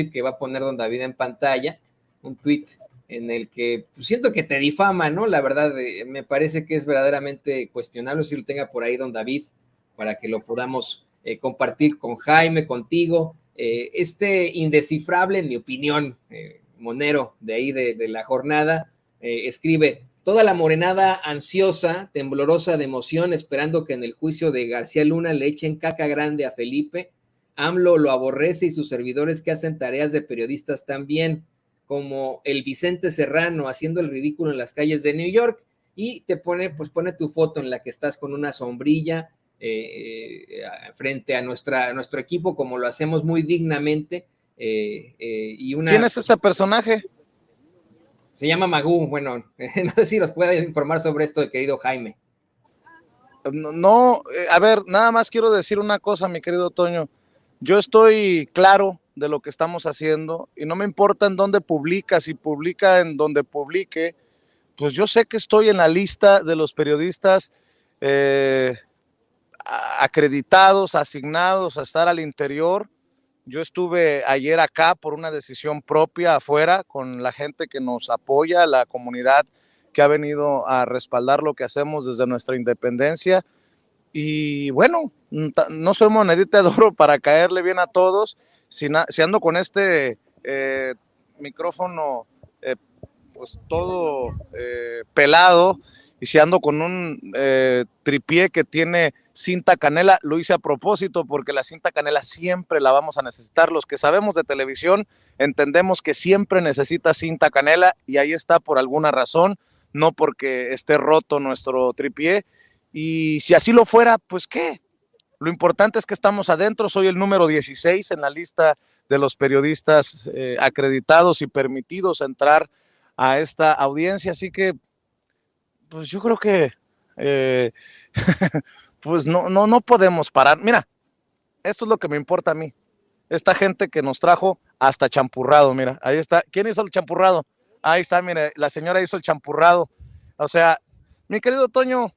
que va a poner don David en pantalla, un tweet en el que pues, siento que te difama, ¿no? La verdad, me parece que es verdaderamente cuestionable, si lo tenga por ahí don David, para que lo podamos compartir con Jaime, contigo. Indescifrable, en mi opinión, monero de ahí de La Jornada, escribe: toda la morenada ansiosa, temblorosa de emoción, esperando que en el juicio de García Luna le echen caca grande a Felipe. AMLO lo aborrece y sus servidores que hacen tareas de periodistas también, como el Vicente Serrano haciendo el ridículo en las calles de New York, y te pone tu foto en la que estás con una sombrilla frente a nuestro equipo, como lo hacemos muy dignamente. ¿Quién es este personaje? Se llama Magú. Bueno, no sé si nos puede informar sobre esto el querido Jaime. No, a ver, nada más quiero decir una cosa, mi querido Toño. Yo estoy claro de lo que estamos haciendo y no me importa en dónde publica, si publica en donde publique, pues yo sé que estoy en la lista de los periodistas acreditados, asignados a estar al interior. Yo estuve ayer acá por una decisión propia afuera con la gente que nos apoya, la comunidad que ha venido a respaldar lo que hacemos desde nuestra independencia. Y bueno, no soy monedita de oro para caerle bien a todos. Si ando con este micrófono pues todo pelado, y si ando con un tripié que tiene cinta canela, lo hice a propósito porque la cinta canela siempre la vamos a necesitar. Los que sabemos de televisión entendemos que siempre necesita cinta canela, y ahí está por alguna razón, no porque esté roto nuestro tripié. Y si así lo fuera, pues qué, lo importante es que estamos adentro. Soy el número 16 en la lista de los periodistas acreditados y permitidos entrar a esta audiencia, así que pues yo creo que pues no podemos parar. Mira, esto es lo que me importa a mí. Esta gente que nos trajo hasta champurrado, mira, ahí está. ¿Quién hizo el champurrado? Ahí está, mire, la señora hizo el champurrado. O sea, mi querido Toño,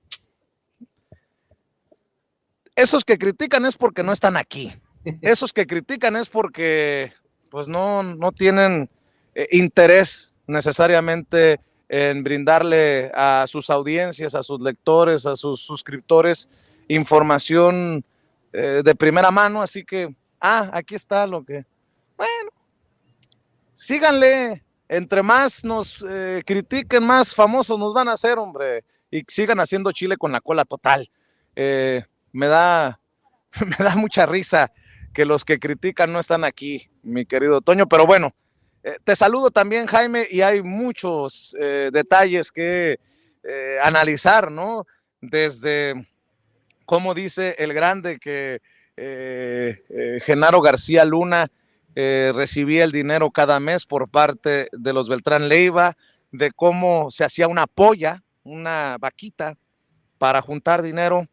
esos que critican es porque no están aquí. Esos que critican es porque pues no tienen interés necesariamente en brindarle a sus audiencias, a sus lectores, a sus suscriptores información de primera mano. Así que aquí está lo que... Bueno, síganle, entre más nos critiquen, más famosos nos van a hacer, hombre, y sigan haciendo chile con la cola total. Me da mucha risa que los que critican no están aquí, mi querido Toño, pero bueno, te saludo también, Jaime, y hay muchos detalles que analizar, ¿no? Desde, como dice el grande, que Genaro García Luna recibía el dinero cada mes por parte de los Beltrán Leiva, de cómo se hacía una polla, una vaquita para juntar dinero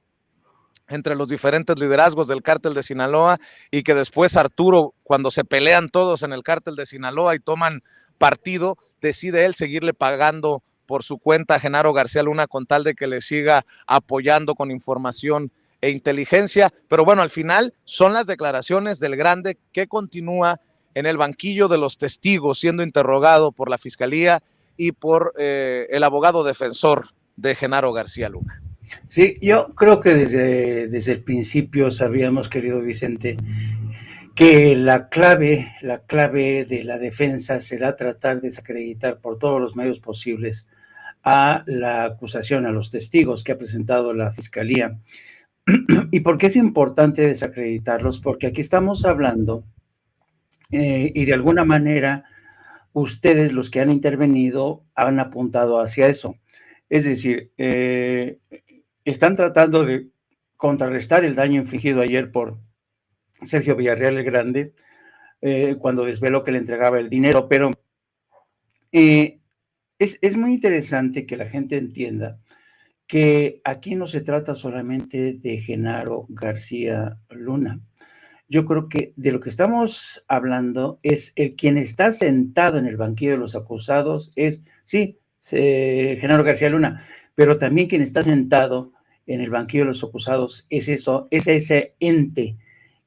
entre los diferentes liderazgos del cártel de Sinaloa, y que después Arturo, cuando se pelean todos en el cártel de Sinaloa y toman partido, decide él seguirle pagando por su cuenta a Genaro García Luna con tal de que le siga apoyando con información e inteligencia. Pero bueno, al final son las declaraciones del grande, que continúa en el banquillo de los testigos siendo interrogado por la fiscalía y por el abogado defensor de Genaro García Luna. Sí, yo creo que desde el principio sabíamos, querido Vicente, que la clave de la defensa será tratar de desacreditar por todos los medios posibles a la acusación, a los testigos que ha presentado la fiscalía. ¿Y por qué es importante desacreditarlos? Porque aquí estamos hablando y de alguna manera ustedes, los que han intervenido, han apuntado hacia eso. Es decir, están tratando de contrarrestar el daño infligido ayer por Sergio Villarreal el Grande, cuando desveló que le entregaba el dinero, pero es muy interesante que la gente entienda que aquí no se trata solamente de Genaro García Luna. Yo creo que de lo que estamos hablando es quien está sentado en el banquillo de los acusados es, sí, Genaro García Luna, pero también quien está sentado en el banquillo de los acusados es ese ente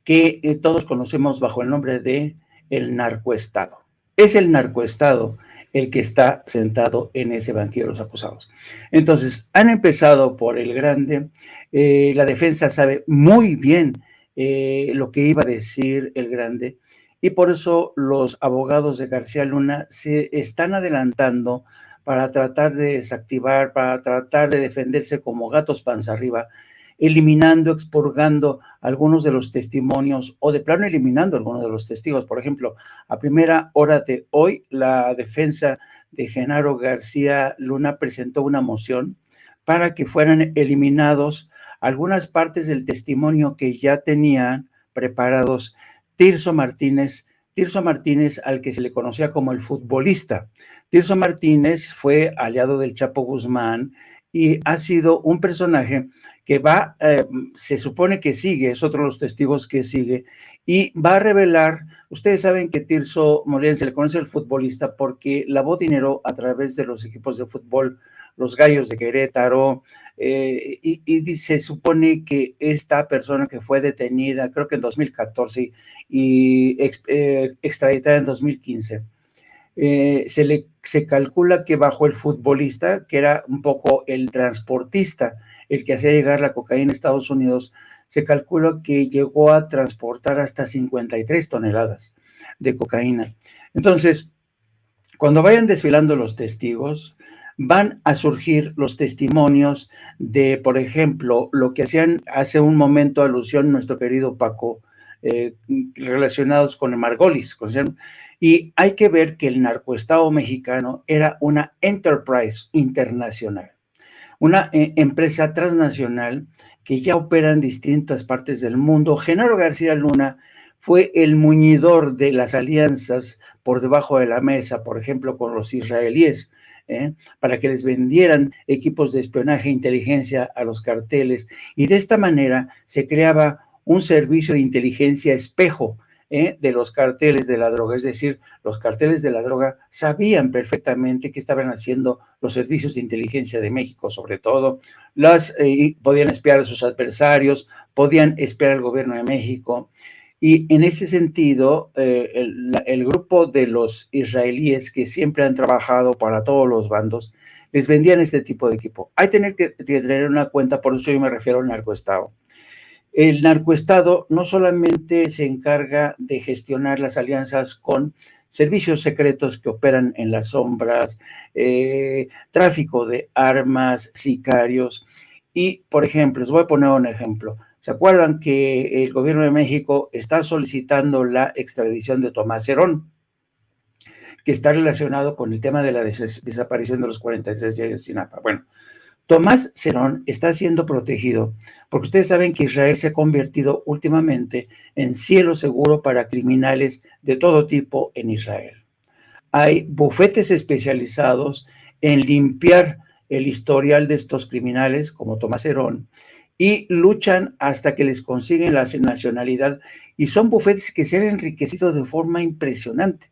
que todos conocemos bajo el nombre de el narcoestado. Es el narcoestado el que está sentado en ese banquillo de los acusados. Entonces, han empezado por el grande, la defensa sabe muy bien lo que iba a decir el grande, y por eso los abogados de García Luna se están adelantando para tratar de desactivar, para tratar de defenderse como gatos panza arriba, eliminando, expurgando algunos de los testimonios o de plano eliminando algunos de los testigos. Por ejemplo, a primera hora de hoy, la defensa de Genaro García Luna presentó una moción para que fueran eliminados algunas partes del testimonio que ya tenían preparados Tirso Martínez, al que se le conocía como el futbolista. Tirso Martínez fue aliado del Chapo Guzmán y ha sido un personaje que va, se supone que sigue, es otro de los testigos que sigue, y va a revelar. Ustedes saben que Tirso Molina se le conoce el futbolista porque lavó dinero a través de los equipos de fútbol, los Gallos de Querétaro, y se supone que esta persona que fue detenida, creo que en 2014, y extraditada en 2015, se calcula que bajo el futbolista, que era un poco el transportista, el que hacía llegar la cocaína a Estados Unidos, se calcula que llegó a transportar hasta 53 toneladas de cocaína. Entonces, cuando vayan desfilando los testigos, van a surgir los testimonios de, por ejemplo, lo que hacían hace un momento alusión nuestro querido Paco, relacionados con el Margolis, y hay que ver que el narcoestado mexicano era una enterprise internacional, una empresa transnacional que ya opera en distintas partes del mundo. Genaro García Luna fue el muñidor de las alianzas por debajo de la mesa, por ejemplo, con los israelíes, para que les vendieran equipos de espionaje e inteligencia a los carteles, y de esta manera se creaba un servicio de inteligencia espejo de los carteles de la droga. Es decir, los carteles de la droga sabían perfectamente qué estaban haciendo los servicios de inteligencia de México, sobre todo, podían espiar a sus adversarios, podían espiar al gobierno de México, y en ese sentido, el grupo de los israelíes que siempre han trabajado para todos los bandos, les vendían este tipo de equipo. Hay que tener una cuenta, por eso yo me refiero al narcoestado. El narcoestado no solamente se encarga de gestionar las alianzas con servicios secretos que operan en las sombras, tráfico de armas, sicarios, y, por ejemplo, les voy a poner un ejemplo. ¿Se acuerdan que el gobierno de México está solicitando la extradición de Tomás Herón, que está relacionado con el tema de la desaparición de los 43 de Ayotzinapa? Bueno, Tomás Herón está siendo protegido porque ustedes saben que Israel se ha convertido últimamente en cielo seguro para criminales de todo tipo en Israel. Hay bufetes especializados en limpiar el historial de estos criminales, como Tomás Herón, y luchan hasta que les consiguen la nacionalidad, y son bufetes que se han enriquecido de forma impresionante.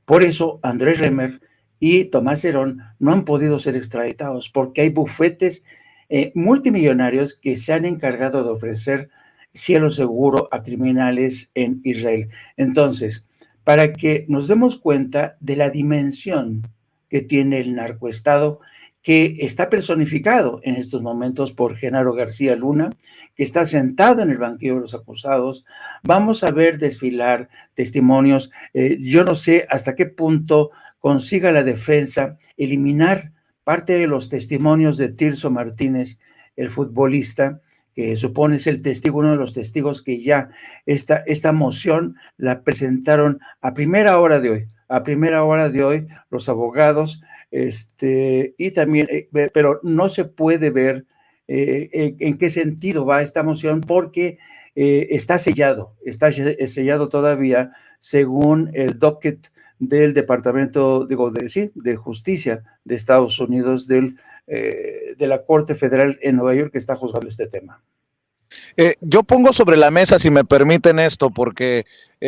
Por eso Andrés Remer y Tomás Herón no han podido ser extraditados, porque hay bufetes multimillonarios que se han encargado de ofrecer cielo seguro a criminales en Israel. Entonces, para que nos demos cuenta de la dimensión que tiene el narcoestado, que está personificado en estos momentos por Genaro García Luna, que está sentado en el banquillo de los acusados. Vamos a ver desfilar testimonios. Yo no sé hasta qué punto consiga la defensa eliminar parte de los testimonios de Tirso Martínez, el futbolista, que supone es el testigo, uno de los testigos que ya esta moción la presentaron a primera hora de hoy. A primera hora de hoy, los abogados, y también, pero no se puede ver en qué sentido va esta moción, porque está sellado todavía según el docket del Departamento de Justicia de Estados Unidos, de la Corte Federal en Nueva York, que está juzgando este tema. Yo pongo sobre la mesa, si me permiten esto, porque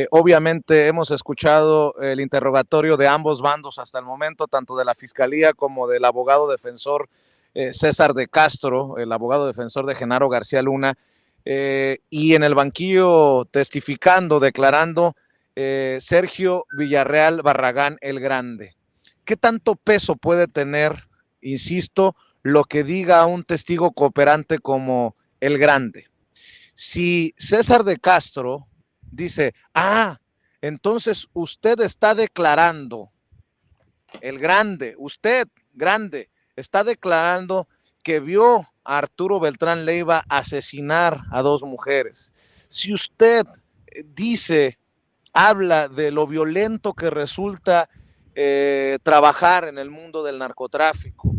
obviamente hemos escuchado el interrogatorio de ambos bandos hasta el momento, tanto de la Fiscalía como del abogado defensor César de Castro, el abogado defensor de Genaro García Luna, y en el banquillo testificando, declarando Sergio Villarreal Barragán el Grande. ¿Qué tanto peso puede tener, insisto, lo que diga un testigo cooperante como el Grande? Si César de Castro dice, entonces usted está declarando, el Grande, usted, Grande, está declarando que vio a Arturo Beltrán Leiva asesinar a 2 mujeres. Si usted dice, habla de lo violento que resulta trabajar en el mundo del narcotráfico,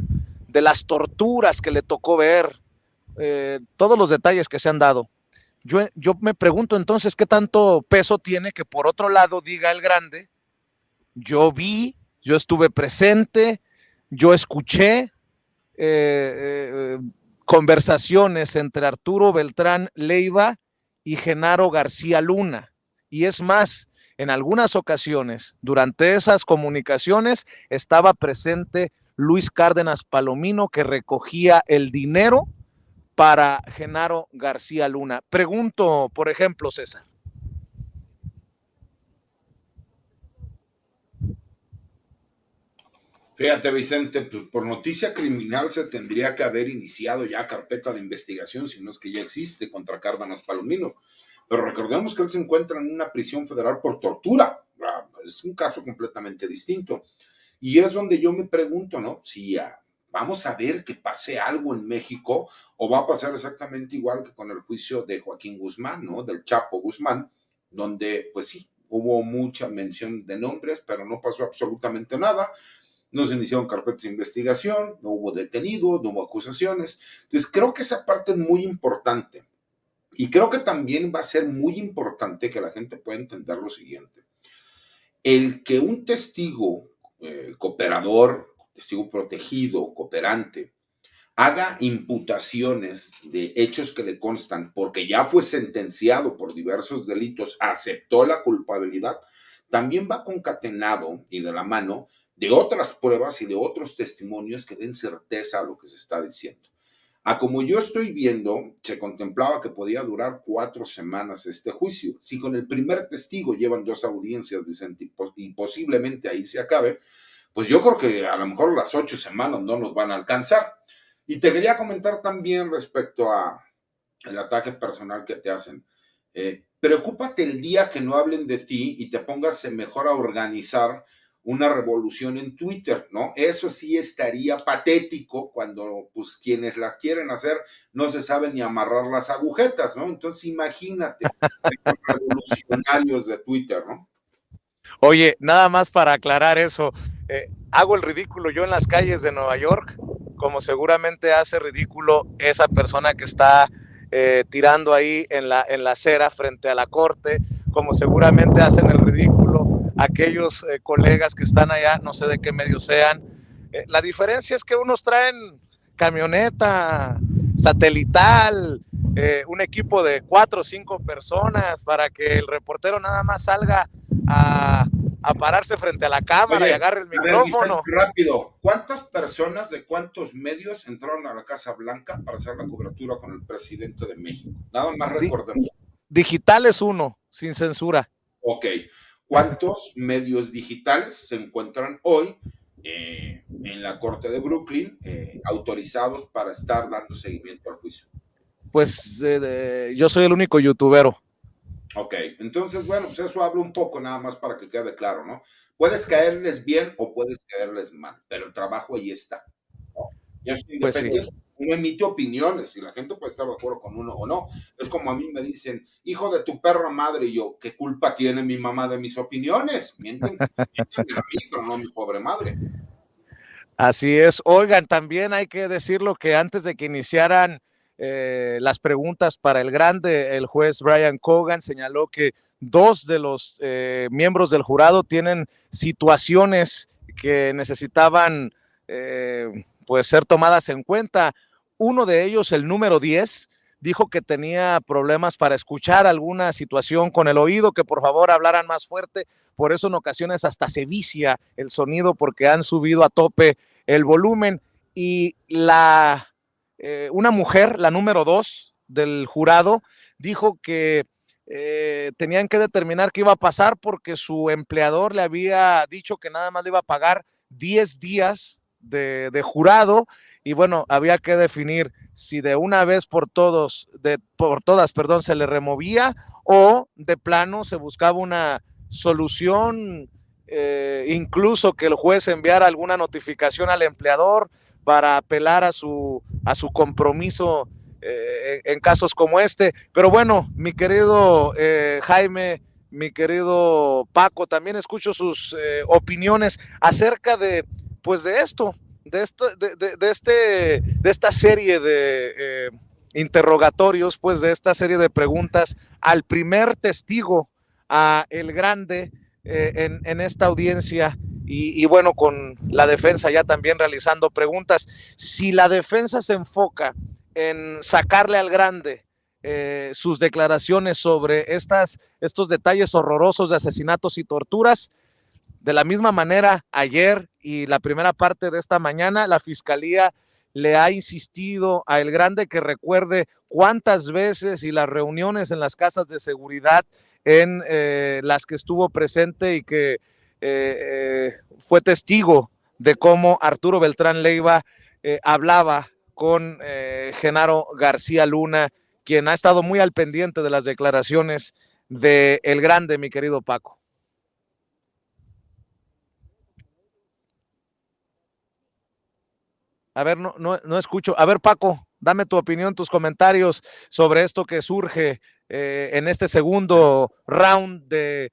de las torturas que le tocó ver, todos los detalles que se han dado, yo me pregunto entonces qué tanto peso tiene que por otro lado diga el Grande, yo vi, yo estuve presente, yo escuché conversaciones entre Arturo Beltrán Leiva y Genaro García Luna. Y es más, en algunas ocasiones, durante esas comunicaciones, estaba presente Luis Cárdenas Palomino, que recogía el dinero para Genaro García Luna. Pregunto, por ejemplo, César. Fíjate, Vicente, pues por noticia criminal se tendría que haber iniciado ya carpeta de investigación, si no es que ya existe, contra Cárdenas Palomino. Pero recordemos que él se encuentra en una prisión federal por tortura. Es un caso completamente distinto. Y es donde yo me pregunto, ¿no? Si vamos a ver que pase algo en México o va a pasar exactamente igual que con el juicio de Joaquín Guzmán, ¿no? Del Chapo Guzmán, donde pues sí, hubo mucha mención de nombres, pero no pasó absolutamente nada. No se iniciaron carpetas de investigación, no hubo detenidos, no hubo acusaciones. Entonces creo que esa parte es muy importante. Y creo que también va a ser muy importante que la gente pueda entender lo siguiente. El que un testigo cooperador, testigo protegido, cooperante, haga imputaciones de hechos que le constan porque ya fue sentenciado por diversos delitos, aceptó la culpabilidad, también va concatenado y de la mano de otras pruebas y de otros testimonios que den certeza a lo que se está diciendo. Como yo estoy viendo, se contemplaba que podía durar 4 semanas este juicio. Si con el primer testigo llevan 2 audiencias, dicen, y posiblemente ahí se acabe, pues yo creo que a lo mejor las 8 semanas no nos van a alcanzar. Y te quería comentar también respecto a el ataque personal que te hacen. Preocúpate el día que no hablen de ti y te pongas mejor a organizar una revolución en Twitter, ¿no? Eso sí estaría patético cuando, pues, quienes las quieren hacer no se saben ni amarrar las agujetas, ¿no? Entonces, imagínate, los revolucionarios de Twitter, ¿no? Oye, nada más para aclarar eso, hago el ridículo yo en las calles de Nueva York, como seguramente hace ridículo esa persona que está tirando ahí en la acera frente a la corte, como seguramente hacen el ridículo aquellos colegas que están allá, no sé de qué medio sean. La diferencia es que unos traen camioneta satelital, un equipo de 4 o 5 personas para que el reportero nada más salga a pararse frente a la cámara. Oye, y agarre el micrófono. Rápido, ¿cuántas personas de cuántos medios entraron a la Casa Blanca para hacer la cobertura con el presidente de México? Nada más recordemos. Digital es uno, sin censura. Ok, ¿cuántos medios digitales se encuentran hoy en la Corte de Brooklyn autorizados para estar dando seguimiento al juicio? Pues yo soy el único youtubero. Ok, entonces, bueno, pues eso habla un poco nada más para que quede claro, ¿no? Puedes caerles bien o puedes caerles mal, pero el trabajo ahí está, ¿no? Y eso pues sí. Uno emite opiniones y la gente puede estar de acuerdo con uno o no. Es como a mí me dicen, hijo de tu perra madre, y yo, ¿qué culpa tiene mi mamá de mis opiniones? Mienten a mí, pero no a mi pobre madre. Así es. Oigan, también hay que decirlo que antes de que iniciaran las preguntas para el grande, el juez Brian Cogan señaló que 2 de los miembros del jurado tienen situaciones que necesitaban pues ser tomadas en cuenta. Uno de ellos, el número 10, dijo que tenía problemas para escuchar alguna situación con el oído, que por favor hablaran más fuerte. Por eso en ocasiones hasta se vicia el sonido porque han subido a tope el volumen. Y una mujer, la número 2 del jurado, dijo que tenían que determinar qué iba a pasar porque su empleador le había dicho que nada más le iba a pagar 10 días de jurado, y bueno, había que definir si de una vez por todas, se le removía o de plano se buscaba una solución, incluso que el juez enviara alguna notificación al empleador para apelar a su compromiso en casos como este. Pero bueno, mi querido Jaime, mi querido Paco, también escucho sus opiniones acerca de, pues de esto, de esta serie de interrogatorios, pues de esta serie de preguntas al primer testigo, a el grande, en esta audiencia, y bueno, con la defensa ya también realizando preguntas. Si la defensa se enfoca en sacarle al grande sus declaraciones sobre estos detalles horrorosos de asesinatos y torturas, de la misma manera, ayer y la primera parte de esta mañana, la Fiscalía le ha insistido a El Grande que recuerde cuántas veces y las reuniones en las casas de seguridad en las que estuvo presente y que fue testigo de cómo Arturo Beltrán Leiva hablaba con Genaro García Luna, quien ha estado muy al pendiente de las declaraciones de El Grande, mi querido Paco. A ver, no escucho. A ver, Paco, dame tu opinión, tus comentarios sobre esto que surge en este segundo round de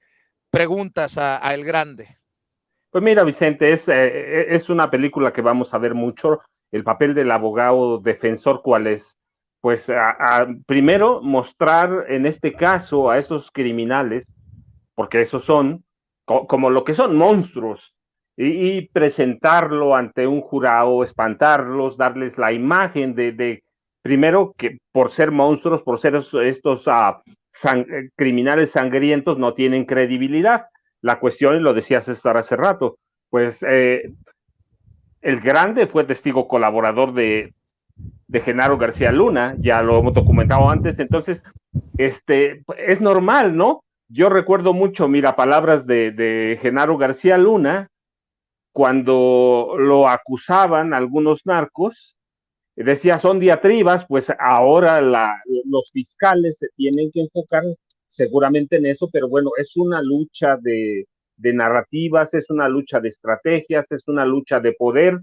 preguntas a El Grande. Pues mira, Vicente, es una película que vamos a ver mucho. El papel del abogado defensor, ¿cuál es? Pues primero mostrar en este caso a esos criminales, porque esos son como lo que son, monstruos, y presentarlo ante un jurado, espantarlos, darles la imagen de primero que por ser monstruos, por ser estos criminales sangrientos, no tienen credibilidad. La cuestión, y lo decía César hace rato, pues el Grande fue testigo colaborador de Genaro García Luna, ya lo hemos documentado antes, entonces es normal, ¿no? Yo recuerdo mucho, mira, palabras de Genaro García Luna cuando lo acusaban algunos narcos decía, son diatribas, pues ahora los fiscales se tienen que enfocar seguramente en eso, pero bueno, es una lucha de narrativas, es una lucha de estrategias, es una lucha de poder,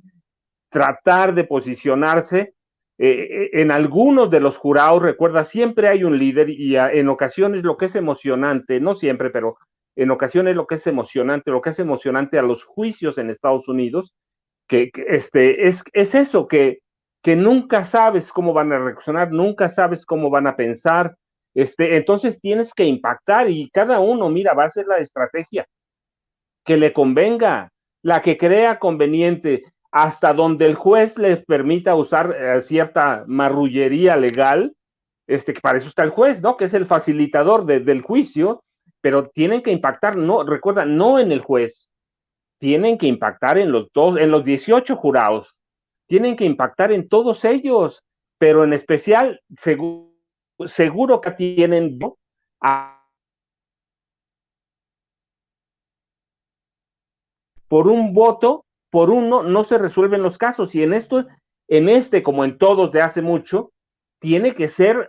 tratar de posicionarse. En algunos de los jurados, recuerda, siempre hay un líder y en ocasiones lo que es emocionante, no siempre, pero en ocasiones lo que es emocionante a los juicios en Estados Unidos, es eso, que nunca sabes cómo van a reaccionar, nunca sabes cómo van a pensar, entonces tienes que impactar y cada uno, mira, va a ser la estrategia que le convenga, la que crea conveniente, hasta donde el juez les permita usar cierta marrullería legal, que para eso está el juez, ¿no? Que es el facilitador del juicio, pero tienen que impactar, no, recuerda, no en el juez, tienen que impactar en los 18 jurados, tienen que impactar en todos ellos, pero en especial, seguro que tienen por un voto, por uno, no se resuelven los casos. Y como en todos de hace mucho, tiene que ser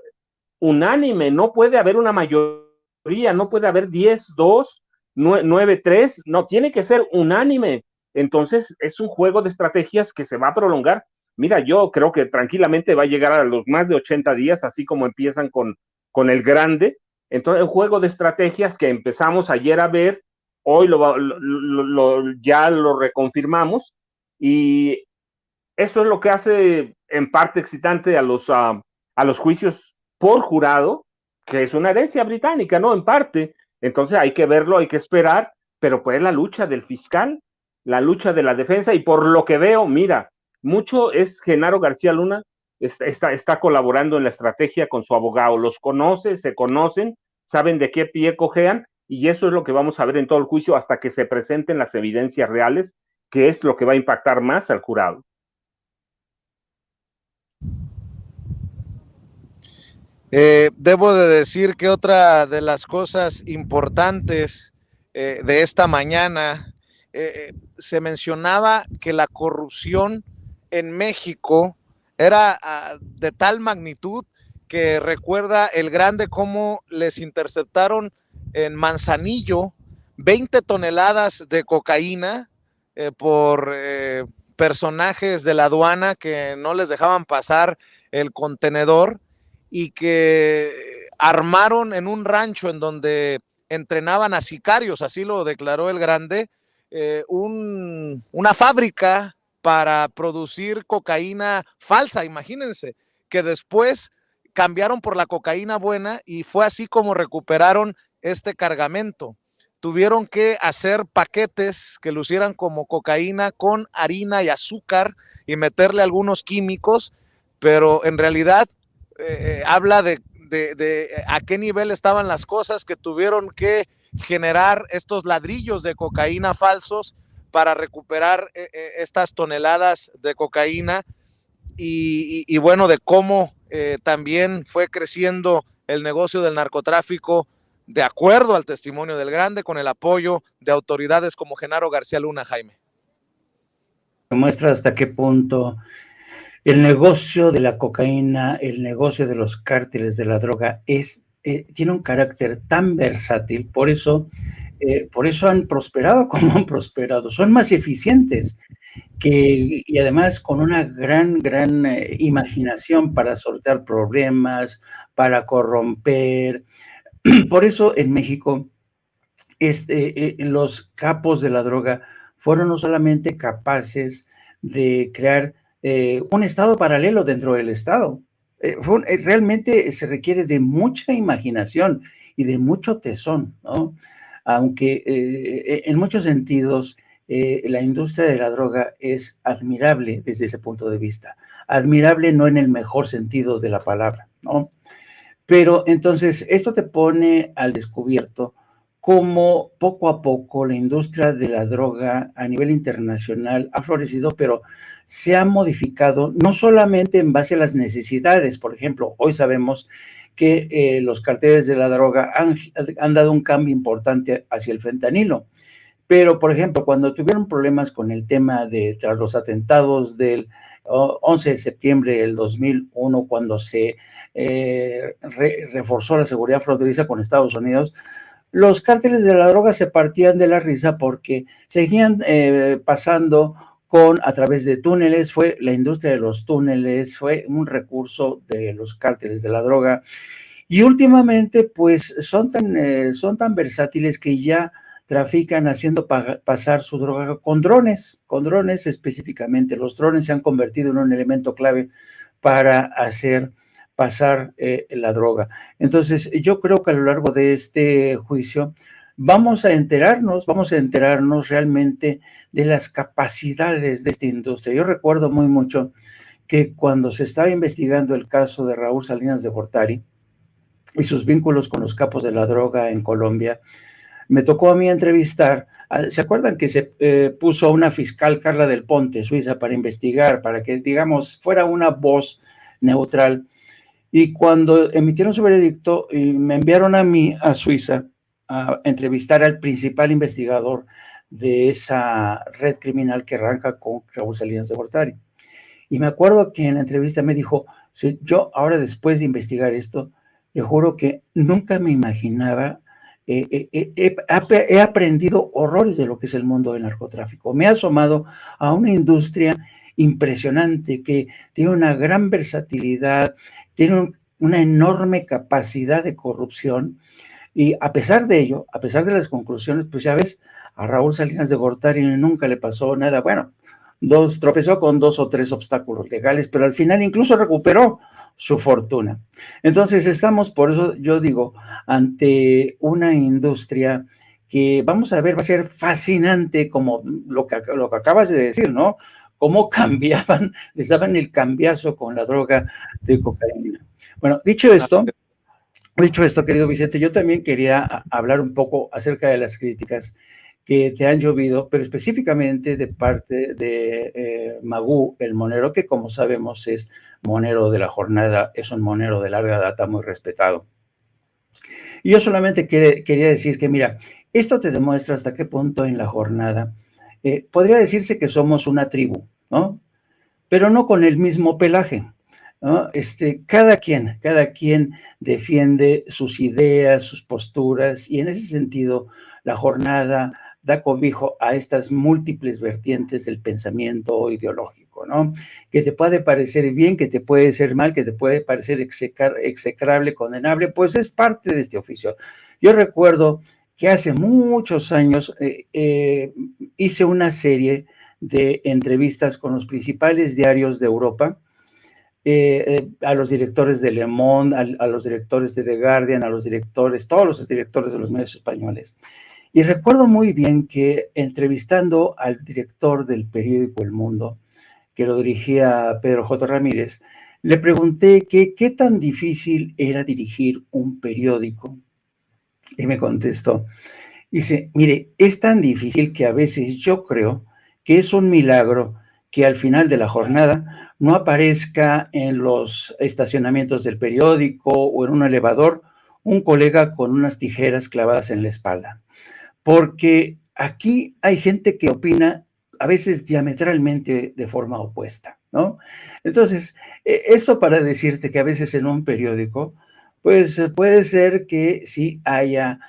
unánime, no puede haber una mayoría, no puede haber 10-2, 9-3, no, tiene que ser unánime. Entonces es un juego de estrategias que se va a prolongar. Mira, yo creo que tranquilamente va a llegar a los más de 80 días, así como empiezan con el grande. Entonces, un juego de estrategias que empezamos ayer a ver, hoy ya lo reconfirmamos, y eso es lo que hace en parte excitante a los juicios por jurado, que es una herencia británica, ¿no? En parte. Entonces hay que verlo, hay que esperar, pero pues la lucha del fiscal, la lucha de la defensa, y por lo que veo, mira, mucho es Genaro García Luna, está colaborando en la estrategia con su abogado, los conoce, se conocen, saben de qué pie cojean, y eso es lo que vamos a ver en todo el juicio hasta que se presenten las evidencias reales, que es lo que va a impactar más al jurado. Debo de decir que otra de las cosas importantes de esta mañana, se mencionaba que la corrupción en México era de tal magnitud que recuerda el grande cómo les interceptaron en Manzanillo 20 toneladas de cocaína por personajes de la aduana que no les dejaban pasar el contenedor, y que armaron en un rancho en donde entrenaban a sicarios, así lo declaró el grande, una fábrica para producir cocaína falsa, imagínense, que después cambiaron por la cocaína buena y fue así como recuperaron este cargamento. Tuvieron que hacer paquetes que lucieran como cocaína con harina y azúcar y meterle algunos químicos, pero en realidad habla de a qué nivel estaban las cosas, que tuvieron que generar estos ladrillos de cocaína falsos para recuperar estas toneladas de cocaína, y bueno, de cómo también fue creciendo el negocio del narcotráfico de acuerdo al testimonio del grande, con el apoyo de autoridades como Genaro García Luna. Jaime. Muestra hasta qué punto el negocio de la cocaína, el negocio de los cárteles de la droga tiene un carácter tan versátil, por eso han prosperado como han prosperado, son más eficientes y además con una gran imaginación para sortear problemas, para corromper. Por eso en México los capos de la droga fueron no solamente capaces de crear un estado paralelo dentro del estado. Realmente se requiere de mucha imaginación y de mucho tesón, ¿no? Aunque en muchos sentidos la industria de la droga es admirable desde ese punto de vista. Admirable no en el mejor sentido de la palabra, ¿no? Pero entonces esto te pone al descubierto cómo poco a poco la industria de la droga a nivel internacional ha florecido, pero se ha modificado no solamente en base a las necesidades. Por ejemplo, hoy sabemos que los carteles de la droga han dado un cambio importante hacia el fentanilo, Pero, por ejemplo, cuando tuvieron problemas con el tema tras los atentados del 11 de septiembre del 2001, cuando se reforzó la seguridad fronteriza con Estados Unidos, los cárteles de la droga se partían de la risa porque seguían pasando a través de túneles. Fue la industria de los túneles, fue un recurso de los cárteles de la droga. Y últimamente, pues, son tan versátiles que ya trafican haciendo pasar su droga con drones específicamente. Los drones se han convertido en un elemento clave para hacer pasar la droga. Entonces, yo creo que a lo largo de este juicio vamos a enterarnos realmente de las capacidades de esta industria. Yo recuerdo muy mucho que cuando se estaba investigando el caso de Raúl Salinas de Gortari y sus vínculos con los capos de la droga en Colombia, me tocó a mí entrevistar, ¿se acuerdan que se puso a una fiscal, Carla del Ponte, suiza, para investigar, para que, digamos, fuera una voz neutral? Y cuando emitieron su veredicto, me enviaron a mí a Suiza a entrevistar al principal investigador de esa red criminal que arranca con Raúl Salinas de Gortari. Y me acuerdo que en la entrevista me dijo, sí, yo ahora después de investigar esto, le juro que nunca me imaginaba, he aprendido horrores de lo que es el mundo del narcotráfico. Me he asomado a una industria impresionante que tiene una gran versatilidad, tiene una enorme capacidad de corrupción, y a pesar de ello, a pesar de las conclusiones, pues ya ves, a Raúl Salinas de Gortari nunca le pasó nada. Bueno, tropezó con 2 o 3 obstáculos legales, pero al final incluso recuperó su fortuna. Entonces estamos, por eso yo digo, ante una industria que vamos a ver, va a ser fascinante, como lo que acabas de decir, ¿no? Cómo cambiaban, les daban el cambiazo con la droga de cocaína. Bueno, dicho esto, querido Vicente, yo también quería hablar un poco acerca de las críticas que te han llovido, pero específicamente de parte de Magú, el monero, que como sabemos es monero de la jornada, es un monero de larga data muy respetado. Y yo solamente quería decir que, mira, esto te demuestra hasta qué punto en la jornada podría decirse que somos una tribu, ¿no? Pero no con el mismo pelaje, ¿no? Cada quien defiende sus ideas, sus posturas, y en ese sentido la jornada da cobijo a estas múltiples vertientes del pensamiento ideológico, ¿no? Que te puede parecer bien, que te puede ser mal, que te puede parecer execrable, condenable, pues es parte de este oficio. Yo recuerdo que hace muchos años hice una serie de entrevistas con los principales diarios de Europa, a los directores de Le Monde, a los directores de The Guardian, todos los directores de los medios españoles. Y recuerdo muy bien que entrevistando al director del periódico El Mundo, que lo dirigía Pedro J. Ramírez, le pregunté qué tan difícil era dirigir un periódico. Y me contestó, dice, mire, es tan difícil que a veces yo creo que es un milagro que al final de la jornada no aparezca en los estacionamientos del periódico o en un elevador un colega con unas tijeras clavadas en la espalda. Porque aquí hay gente que opina a veces diametralmente de forma opuesta, ¿no? Entonces, esto para decirte que a veces en un periódico, pues puede ser que sí haya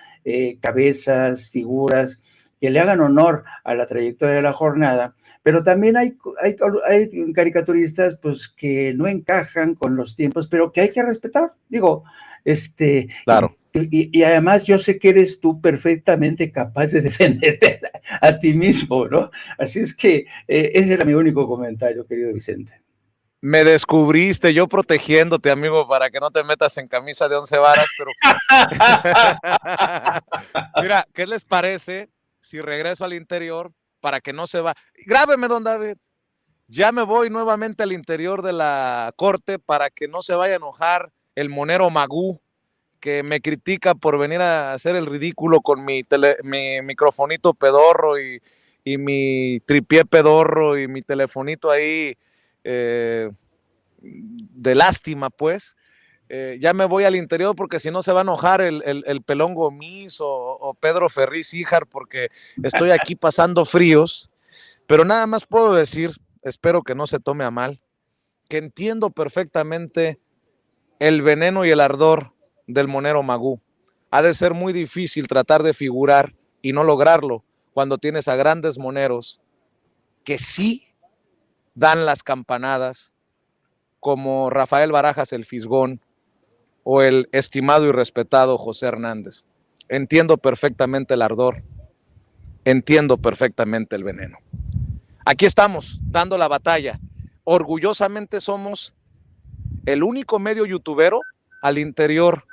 cabezas, figuras que le hagan honor a la trayectoria de la jornada, pero también hay caricaturistas pues que no encajan con los tiempos, pero que hay que respetar. Digo, claro. Y además yo sé que eres tú perfectamente capaz de defenderte a ti mismo, ¿no? Así es que ese era mi único comentario, querido Vicente. Me descubriste, yo protegiéndote, amigo, para que no te metas en camisa de 11 varas, pero... Mira, ¿qué les parece si regreso al interior para que no se va? Grábeme, don David. Ya me voy nuevamente al interior de la corte para que no se vaya a enojar el monero Magú, que me critica por venir a hacer el ridículo con mi microfonito pedorro y mi tripié pedorro y mi telefonito ahí de lástima, pues. ya me voy al interior porque si no se va a enojar el Pelón Gomis o Pedro Ferriz Híjar porque estoy aquí pasando fríos, pero nada más puedo decir, espero que no se tome a mal, que entiendo perfectamente el veneno y el ardor del monero Magú. Ha de ser muy difícil tratar de figurar y no lograrlo cuando tienes a grandes moneros que sí dan las campanadas, como Rafael Barajas el Fisgón o el estimado y respetado José Hernández. Entiendo perfectamente el ardor, entiendo perfectamente el veneno. Aquí estamos, dando la batalla. Orgullosamente somos el único medio youtubero al interior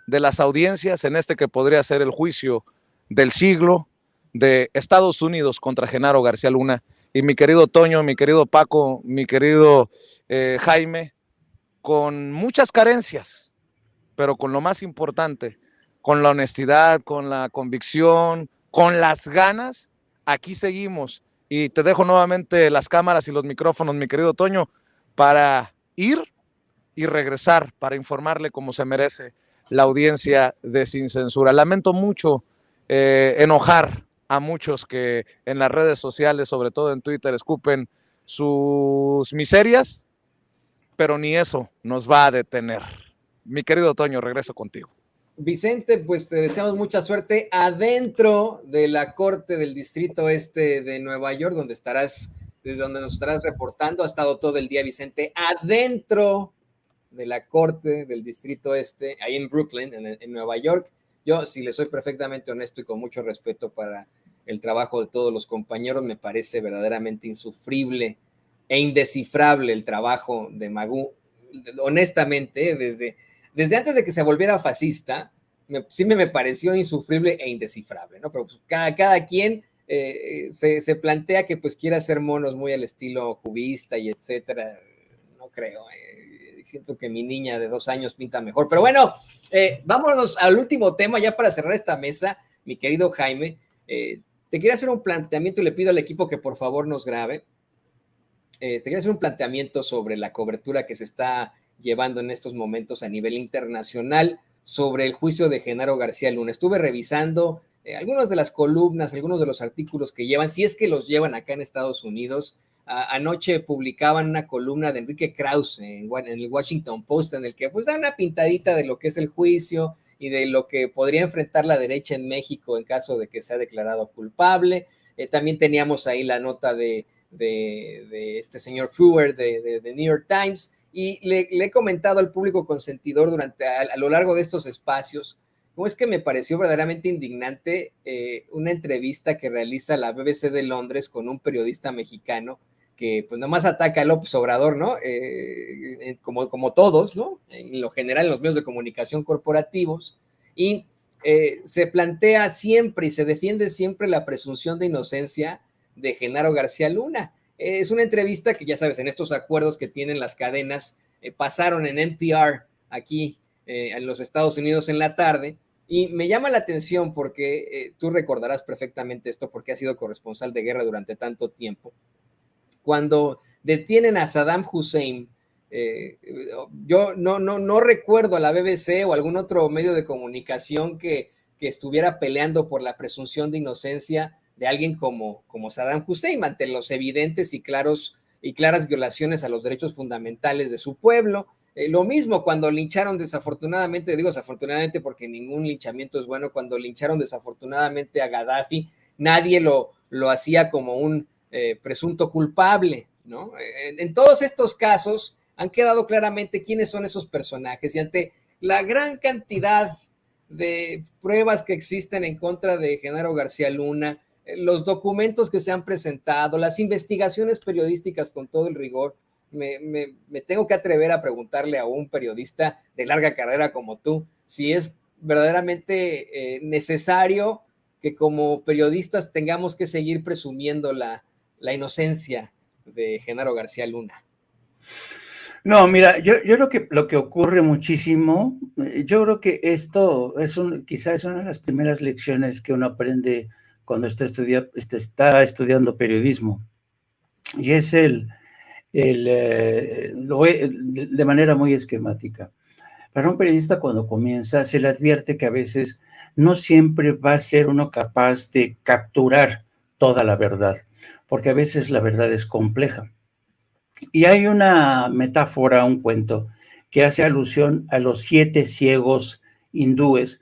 de las audiencias en este que podría ser el juicio del siglo de Estados Unidos contra Genaro García Luna. Y mi querido Toño, mi querido Paco, mi querido Jaime, con muchas carencias, pero con lo más importante, con la honestidad, con la convicción, con las ganas, aquí seguimos. Y te dejo nuevamente las cámaras y los micrófonos, mi querido Toño, para ir y regresar, para informarle como se merece la audiencia de Sin Censura. Lamento mucho enojar a muchos que en las redes sociales, sobre todo en Twitter, escupen sus miserias, pero ni eso nos va a detener. Mi querido Toño, regreso contigo. Vicente, pues te deseamos mucha suerte adentro de la Corte del Distrito Este de Nueva York, donde estarás, desde donde nos estarás reportando. Ha estado todo el día, Vicente, adentro de la Corte del Distrito Este, ahí en Brooklyn, en Nueva York. Yo, si le soy perfectamente honesto y con mucho respeto para el trabajo de todos los compañeros, me parece verdaderamente insufrible e indescifrable el trabajo de Magú. Honestamente, desde antes de que se volviera fascista, sí me pareció insufrible e indescifrable, ¿no? Pero pues, cada quien se plantea que pues quiere hacer monos muy al estilo cubista y etcétera. No creo. Siento que mi niña de 2 años pinta mejor. Pero bueno, vámonos al último tema ya para cerrar esta mesa, mi querido Jaime. Te quería hacer un planteamiento y le pido al equipo que por favor nos grabe. Te quería hacer un planteamiento sobre la cobertura que se está llevando en estos momentos a nivel internacional sobre el juicio de Genaro García Luna. Estuve revisando algunas de las columnas, algunos de los artículos que llevan, si es que los llevan acá en Estados Unidos. Anoche publicaban una columna de Enrique Krause en el Washington Post en el que pues da una pintadita de lo que es el juicio y de lo que podría enfrentar la derecha en México en caso de que sea declarado culpable. También teníamos ahí la nota de este señor Frewer de New York Times, y le he comentado al público consentidor a lo largo de estos espacios cómo es que me pareció verdaderamente indignante una entrevista que realiza la BBC de Londres con un periodista mexicano que pues nomás ataca a López Obrador, ¿no? Como todos, ¿no? En lo general en los medios de comunicación corporativos, y se plantea siempre y se defiende siempre la presunción de inocencia de Genaro García Luna. Es una entrevista que ya sabes, en estos acuerdos que tienen las cadenas, pasaron en NPR aquí en los Estados Unidos en la tarde, y me llama la atención porque tú recordarás perfectamente esto porque has sido corresponsal de guerra durante tanto tiempo. Cuando detienen a Saddam Hussein, yo no recuerdo a la BBC o algún otro medio de comunicación que estuviera peleando por la presunción de inocencia de alguien como Saddam Hussein ante los evidentes y claras violaciones a los derechos fundamentales de su pueblo. Lo mismo cuando lincharon desafortunadamente, digo desafortunadamente porque ningún linchamiento es bueno, cuando lincharon desafortunadamente a Gaddafi, nadie lo hacía como un presunto culpable, ¿no? En todos estos casos han quedado claramente quiénes son esos personajes, y ante la gran cantidad de pruebas que existen en contra de Genaro García Luna, los documentos que se han presentado, las investigaciones periodísticas con todo el rigor, me tengo que atrever a preguntarle a un periodista de larga carrera como tú si es verdaderamente necesario que como periodistas tengamos que seguir presumiendo la inocencia de Genaro García Luna. No, mira, yo lo que ocurre muchísimo, yo creo que esto quizás es una de las primeras lecciones que uno aprende cuando está estudiando periodismo, y es de manera muy esquemática. Para un periodista cuando comienza se le advierte que a veces no siempre va a ser uno capaz de capturar toda la verdad, porque a veces la verdad es compleja. Y hay una metáfora, un cuento, que hace alusión a los 7 ciegos hindúes,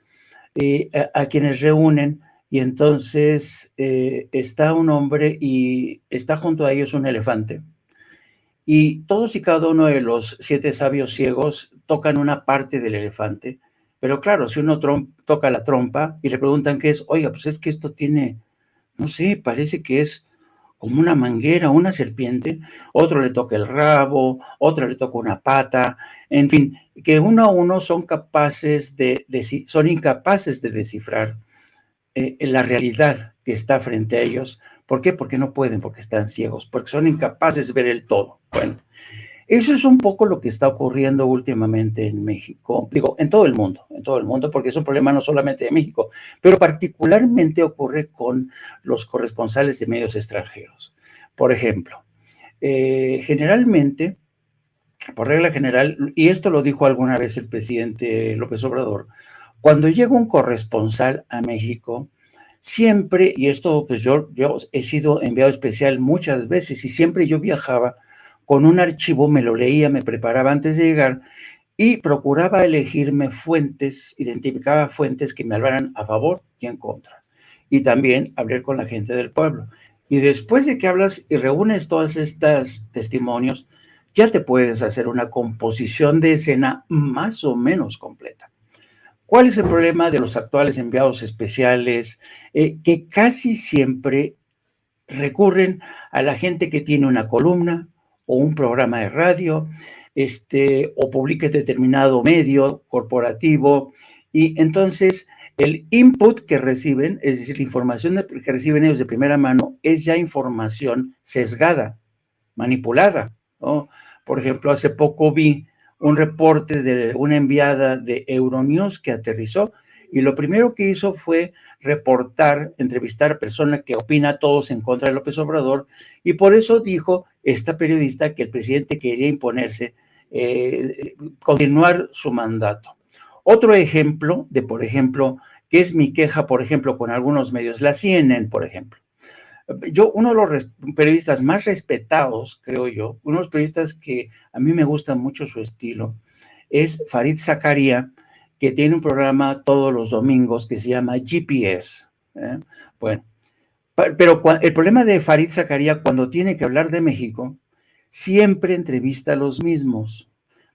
a quienes reúnen, y entonces está un hombre y está junto a ellos un elefante. Y todos y cada uno de los 7 sabios ciegos tocan una parte del elefante, pero claro, si uno toca la trompa y le preguntan qué es, oiga, pues es que esto tiene, no sé, parece que es como una manguera, una serpiente, otro le toca el rabo, otro le toca una pata, en fin, que uno a uno son son incapaces de descifrar la realidad que está frente a ellos. ¿Por qué? Porque no pueden, porque están ciegos, porque son incapaces de ver el todo. Bueno, eso es un poco lo que está ocurriendo últimamente en México, digo, en todo el mundo, porque es un problema no solamente de México, pero particularmente ocurre con los corresponsales de medios extranjeros. Por ejemplo, generalmente, por regla general, y esto lo dijo alguna vez el presidente López Obrador, cuando llega un corresponsal a México, siempre, y esto pues yo he sido enviado especial muchas veces y siempre yo viajaba con un archivo, me lo leía, me preparaba antes de llegar y procuraba elegirme fuentes, identificaba fuentes que me hablaran a favor y en contra. Y también hablar con la gente del pueblo. Y después de que hablas y reúnes todos estos testimonios, ya te puedes hacer una composición de escena más o menos completa. ¿Cuál es el problema de los actuales enviados especiales? Que casi siempre recurren a la gente que tiene una columna o un programa de radio, o publica en determinado medio corporativo, y entonces el input que reciben, es decir, la información que reciben ellos de primera mano, es ya información sesgada, manipulada, ¿no? Por ejemplo, hace poco vi un reporte de una enviada de Euronews que aterrizó y lo primero que hizo fue entrevistar a personas que opina todos en contra de López Obrador, y por eso dijo esta periodista que el presidente quería imponerse, continuar su mandato. Otro ejemplo por ejemplo, que es mi queja, por ejemplo, con algunos medios, la CNN, por ejemplo. Uno de los periodistas más respetados, creo yo, uno de los periodistas que a mí me gusta mucho su estilo, es Farid Zakaria, que tiene un programa todos los domingos que se llama GPS. Bueno, pero el problema de Farid Zakaria cuando tiene que hablar de México, siempre entrevista a los mismos.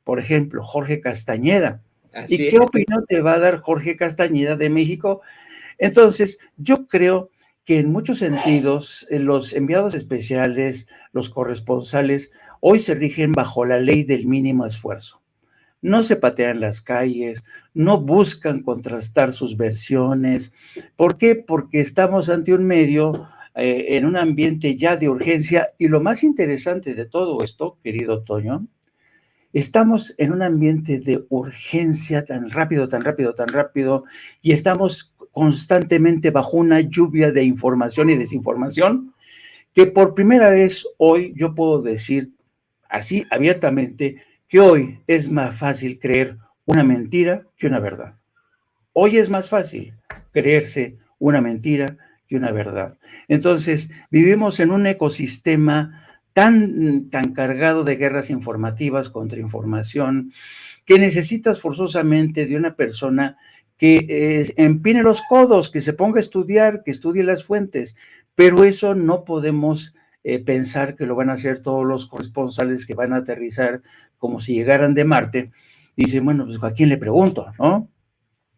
Por ejemplo, Jorge Castañeda. ¿Y qué opinión te va a dar Jorge Castañeda de México? Entonces, yo creo que en muchos sentidos los enviados especiales, los corresponsales, hoy se rigen bajo la ley del mínimo esfuerzo. No se patean las calles, no buscan contrastar sus versiones. ¿Por qué? Porque estamos ante un medio en un ambiente ya de urgencia, y lo más interesante de todo esto, querido Toño, estamos en un ambiente de urgencia tan rápido, y estamos constantemente bajo una lluvia de información y desinformación, que por primera vez hoy yo puedo decir así abiertamente que hoy es más fácil creer una mentira que una verdad. Hoy es más fácil creerse una mentira que una verdad. Entonces, vivimos en un ecosistema tan cargado de guerras informativas, contrainformación, que necesitas forzosamente de una persona que empine los codos, que se ponga a estudiar, que estudie las fuentes, pero eso no podemos pensar que lo van a hacer todos los corresponsales que van a aterrizar como si llegaran de Marte. Y dicen, bueno, pues ¿a quién le pregunto, no?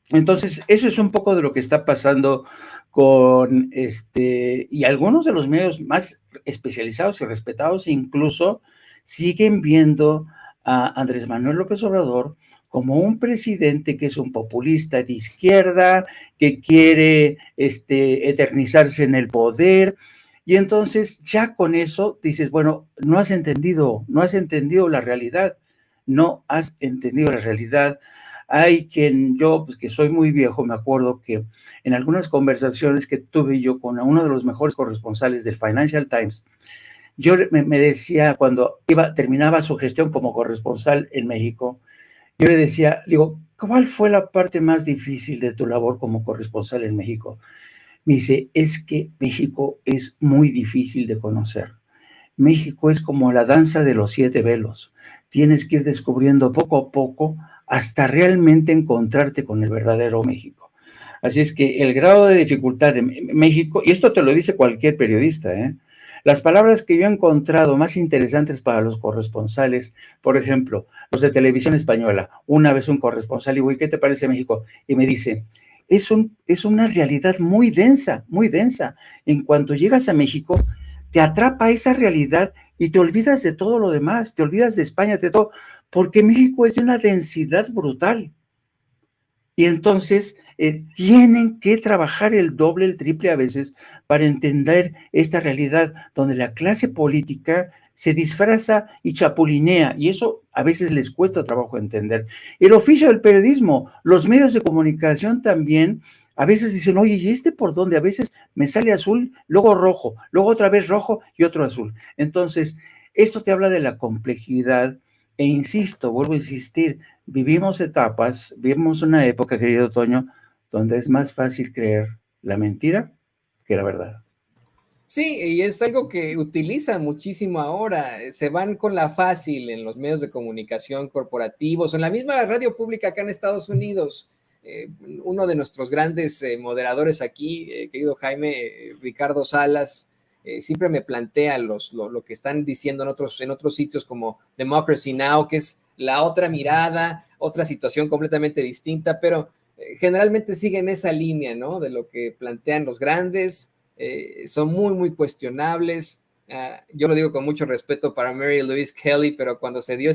Entonces, eso es un poco de lo que está pasando con y algunos de los medios más especializados y respetados incluso siguen viendo a Andrés Manuel López Obrador como un presidente que es un populista de izquierda, que quiere eternizarse en el poder. Y entonces ya con eso dices, bueno, no has entendido la realidad, no has entendido la realidad. Hay quien, yo, pues que soy muy viejo, me acuerdo que en algunas conversaciones que tuve yo con uno de los mejores corresponsales del Financial Times, yo me decía cuando terminaba su gestión como corresponsal en México, Yo le decía, digo, ¿cuál fue la parte más difícil de tu labor como corresponsal en México? Me dice, es que México es muy difícil de conocer. México es como la danza de los 7 velos. Tienes que ir descubriendo poco a poco hasta realmente encontrarte con el verdadero México. Así es que el grado de dificultad de México, y esto te lo dice cualquier periodista, las palabras que yo he encontrado más interesantes para los corresponsales, por ejemplo, los de Televisión Española, una vez un corresponsal, digo, ¿y qué te parece México? Y me dice, es una realidad muy densa, muy densa. En cuanto llegas a México, te atrapa esa realidad y te olvidas de todo lo demás, te olvidas de España, de todo, porque México es de una densidad brutal. Y entonces tienen que trabajar el doble, el triple a veces para entender esta realidad donde la clase política se disfraza y chapulinea, y eso a veces les cuesta trabajo entender. El oficio del periodismo, los medios de comunicación también, a veces dicen, oye, ¿y este por dónde? A veces me sale azul, luego rojo, luego otra vez rojo y otro azul. Entonces, esto te habla de la complejidad, e insisto, vuelvo a insistir, vivimos etapas, vivimos una época, querido Toño, donde es más fácil creer la mentira que la verdad. Sí, y es algo que utilizan muchísimo ahora. Se van con la fácil en los medios de comunicación corporativos, en la misma radio pública acá en Estados Unidos. Uno de nuestros grandes moderadores aquí, querido Jaime, Ricardo Salas, siempre me plantea lo que están diciendo en otros sitios como Democracy Now!, que es la otra mirada, otra situación completamente distinta, pero generalmente siguen esa línea, ¿no? De lo que plantean los grandes. Son muy, muy cuestionables. Yo lo digo con mucho respeto para Mary Louise Kelly, pero cuando se dio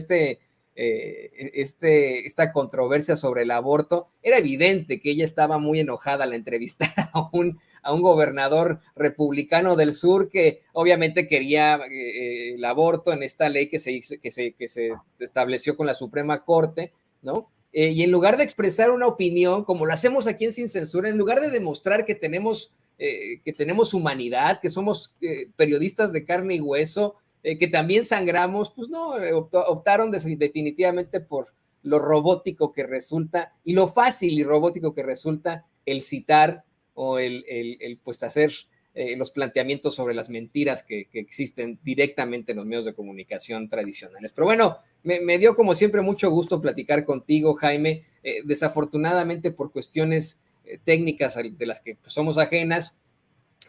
esta controversia sobre el aborto, era evidente que ella estaba muy enojada al entrevistar a un gobernador republicano del sur que obviamente quería el aborto en esta ley que se estableció con la Suprema Corte, ¿no? Y en lugar de expresar una opinión, como lo hacemos aquí en Sin Censura, en lugar de demostrar que tenemos humanidad, que somos periodistas de carne y hueso, que también sangramos, pues no, optaron definitivamente por lo robótico que resulta y lo fácil y robótico que resulta el citar o el pues hacer los planteamientos sobre las mentiras que existen directamente en los medios de comunicación tradicionales. Pero bueno, me dio como siempre mucho gusto platicar contigo, Jaime. Desafortunadamente por cuestiones técnicas de las que pues, somos ajenas,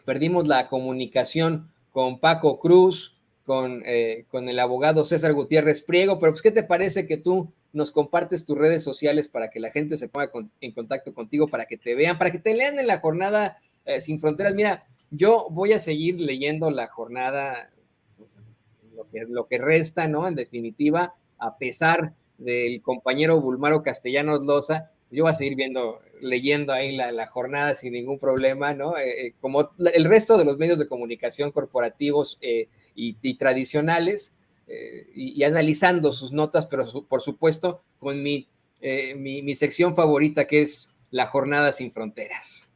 perdimos la comunicación con Paco Cruz, con el abogado César Gutiérrez Priego, pero pues, ¿qué te parece que tú nos compartes tus redes sociales para que la gente se ponga en contacto contigo, para que te vean, para que te lean en la jornada Sin Fronteras? Mira, yo voy a seguir leyendo la jornada, lo que resta, ¿no? En definitiva, a pesar del compañero Bulmaro Castellanos Loza, yo voy a seguir leyendo ahí la jornada sin ningún problema, ¿no? Como el resto de los medios de comunicación corporativos y tradicionales, y analizando sus notas, pero por supuesto con mi sección favorita, que es la jornada Sin Fronteras.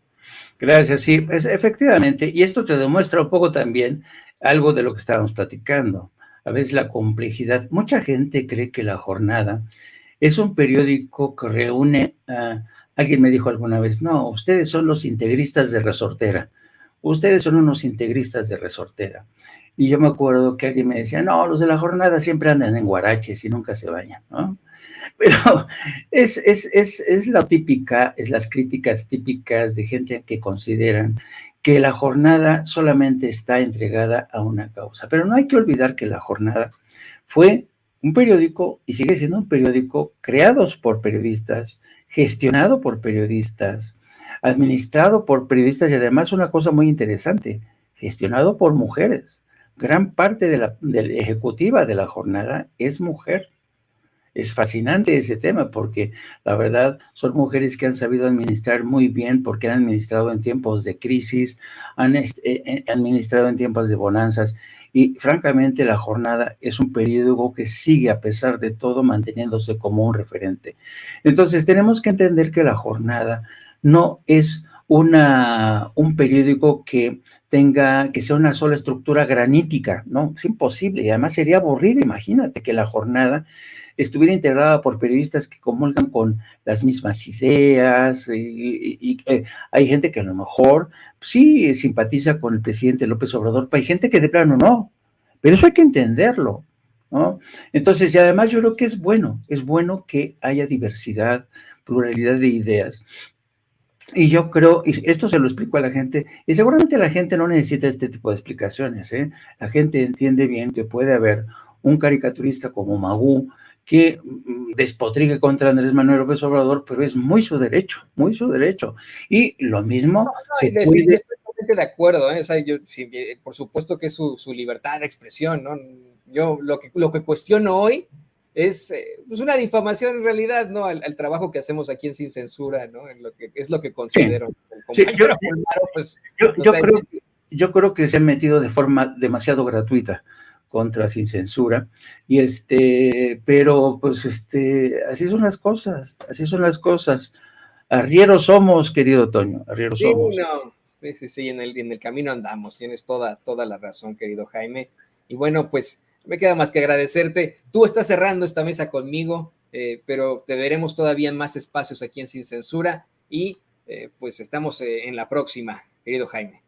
Gracias, sí, efectivamente, y esto te demuestra un poco también algo de lo que estábamos platicando, a veces la complejidad. Mucha gente cree que La Jornada es un periódico que reúne alguien me dijo alguna vez, no, ustedes son los integristas de Resortera, ustedes son unos integristas de Resortera. Y yo me acuerdo que alguien me decía, no, los de La Jornada siempre andan en guaraches y nunca se bañan, ¿no? Pero es la típica, es las críticas típicas de gente que consideran que La Jornada solamente está entregada a una causa. Pero no hay que olvidar que La Jornada fue un periódico y sigue siendo un periódico creado por periodistas, gestionado por periodistas, administrado por periodistas y además una cosa muy interesante, gestionado por mujeres. Gran parte de la ejecutiva de La Jornada es mujer. Es fascinante ese tema porque la verdad son mujeres que han sabido administrar muy bien porque han administrado en tiempos de crisis, han administrado en tiempos de bonanzas y francamente La Jornada es un periódico que sigue a pesar de todo manteniéndose como un referente. Entonces tenemos que entender que La Jornada no es un periódico que sea una sola estructura granítica, no, es imposible y además sería aburrido. Imagínate que La Jornada estuviera integrada por periodistas que comulgan con las mismas ideas, hay gente que a lo mejor sí simpatiza con el presidente López Obrador, pero hay gente que de plano no, pero eso hay que entenderlo, ¿no? Entonces, y además yo creo que es bueno que haya diversidad, pluralidad de ideas. Y yo creo, y esto se lo explico a la gente, y seguramente la gente no necesita este tipo de explicaciones, ¿eh? La gente entiende bien que puede haber un caricaturista como Magú que despotrique contra Andrés Manuel López Obrador, pero es muy su derecho, muy su derecho. Y lo mismo se puede... Yo estoy totalmente de acuerdo, ¿eh? O sea, sí, por supuesto que es su libertad de expresión, ¿no? Yo lo que cuestiono hoy es pues una difamación en realidad, ¿no? Al trabajo que hacemos aquí en Sin Censura, ¿no? Es lo que considero. Sí, yo creo que se han metido de forma demasiado gratuita contra Sin Censura, y pero pues así son las cosas, Arrieros somos, querido Toño, arrieros sí, somos. No. Sí, en el camino andamos, tienes toda la razón, querido Jaime. Y bueno, pues me queda más que agradecerte. Tú estás cerrando esta mesa conmigo, pero te veremos todavía en más espacios aquí en Sin Censura y pues estamos en la próxima, querido Jaime.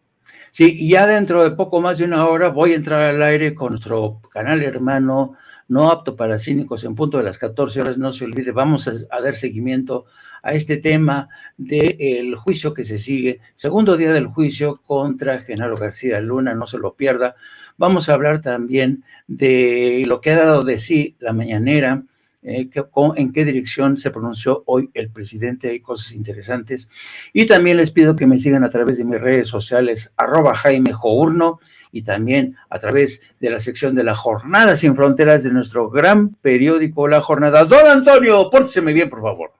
Sí, y ya dentro de poco más de una hora voy a entrar al aire con nuestro canal hermano, no apto para cínicos, en punto de las 14 horas. No se olvide, vamos a dar seguimiento a este tema del juicio que se sigue, segundo día del juicio contra Genaro García Luna, no se lo pierda. Vamos a hablar también de lo que ha dado de sí la mañanera, en qué dirección se pronunció hoy el presidente, hay cosas interesantes. Y también les pido que me sigan a través de mis redes sociales, @JaimeJourno, y también a través de la sección de La Jornada Sin Fronteras de nuestro gran periódico La Jornada. Don Antonio, pórteseme bien, por favor.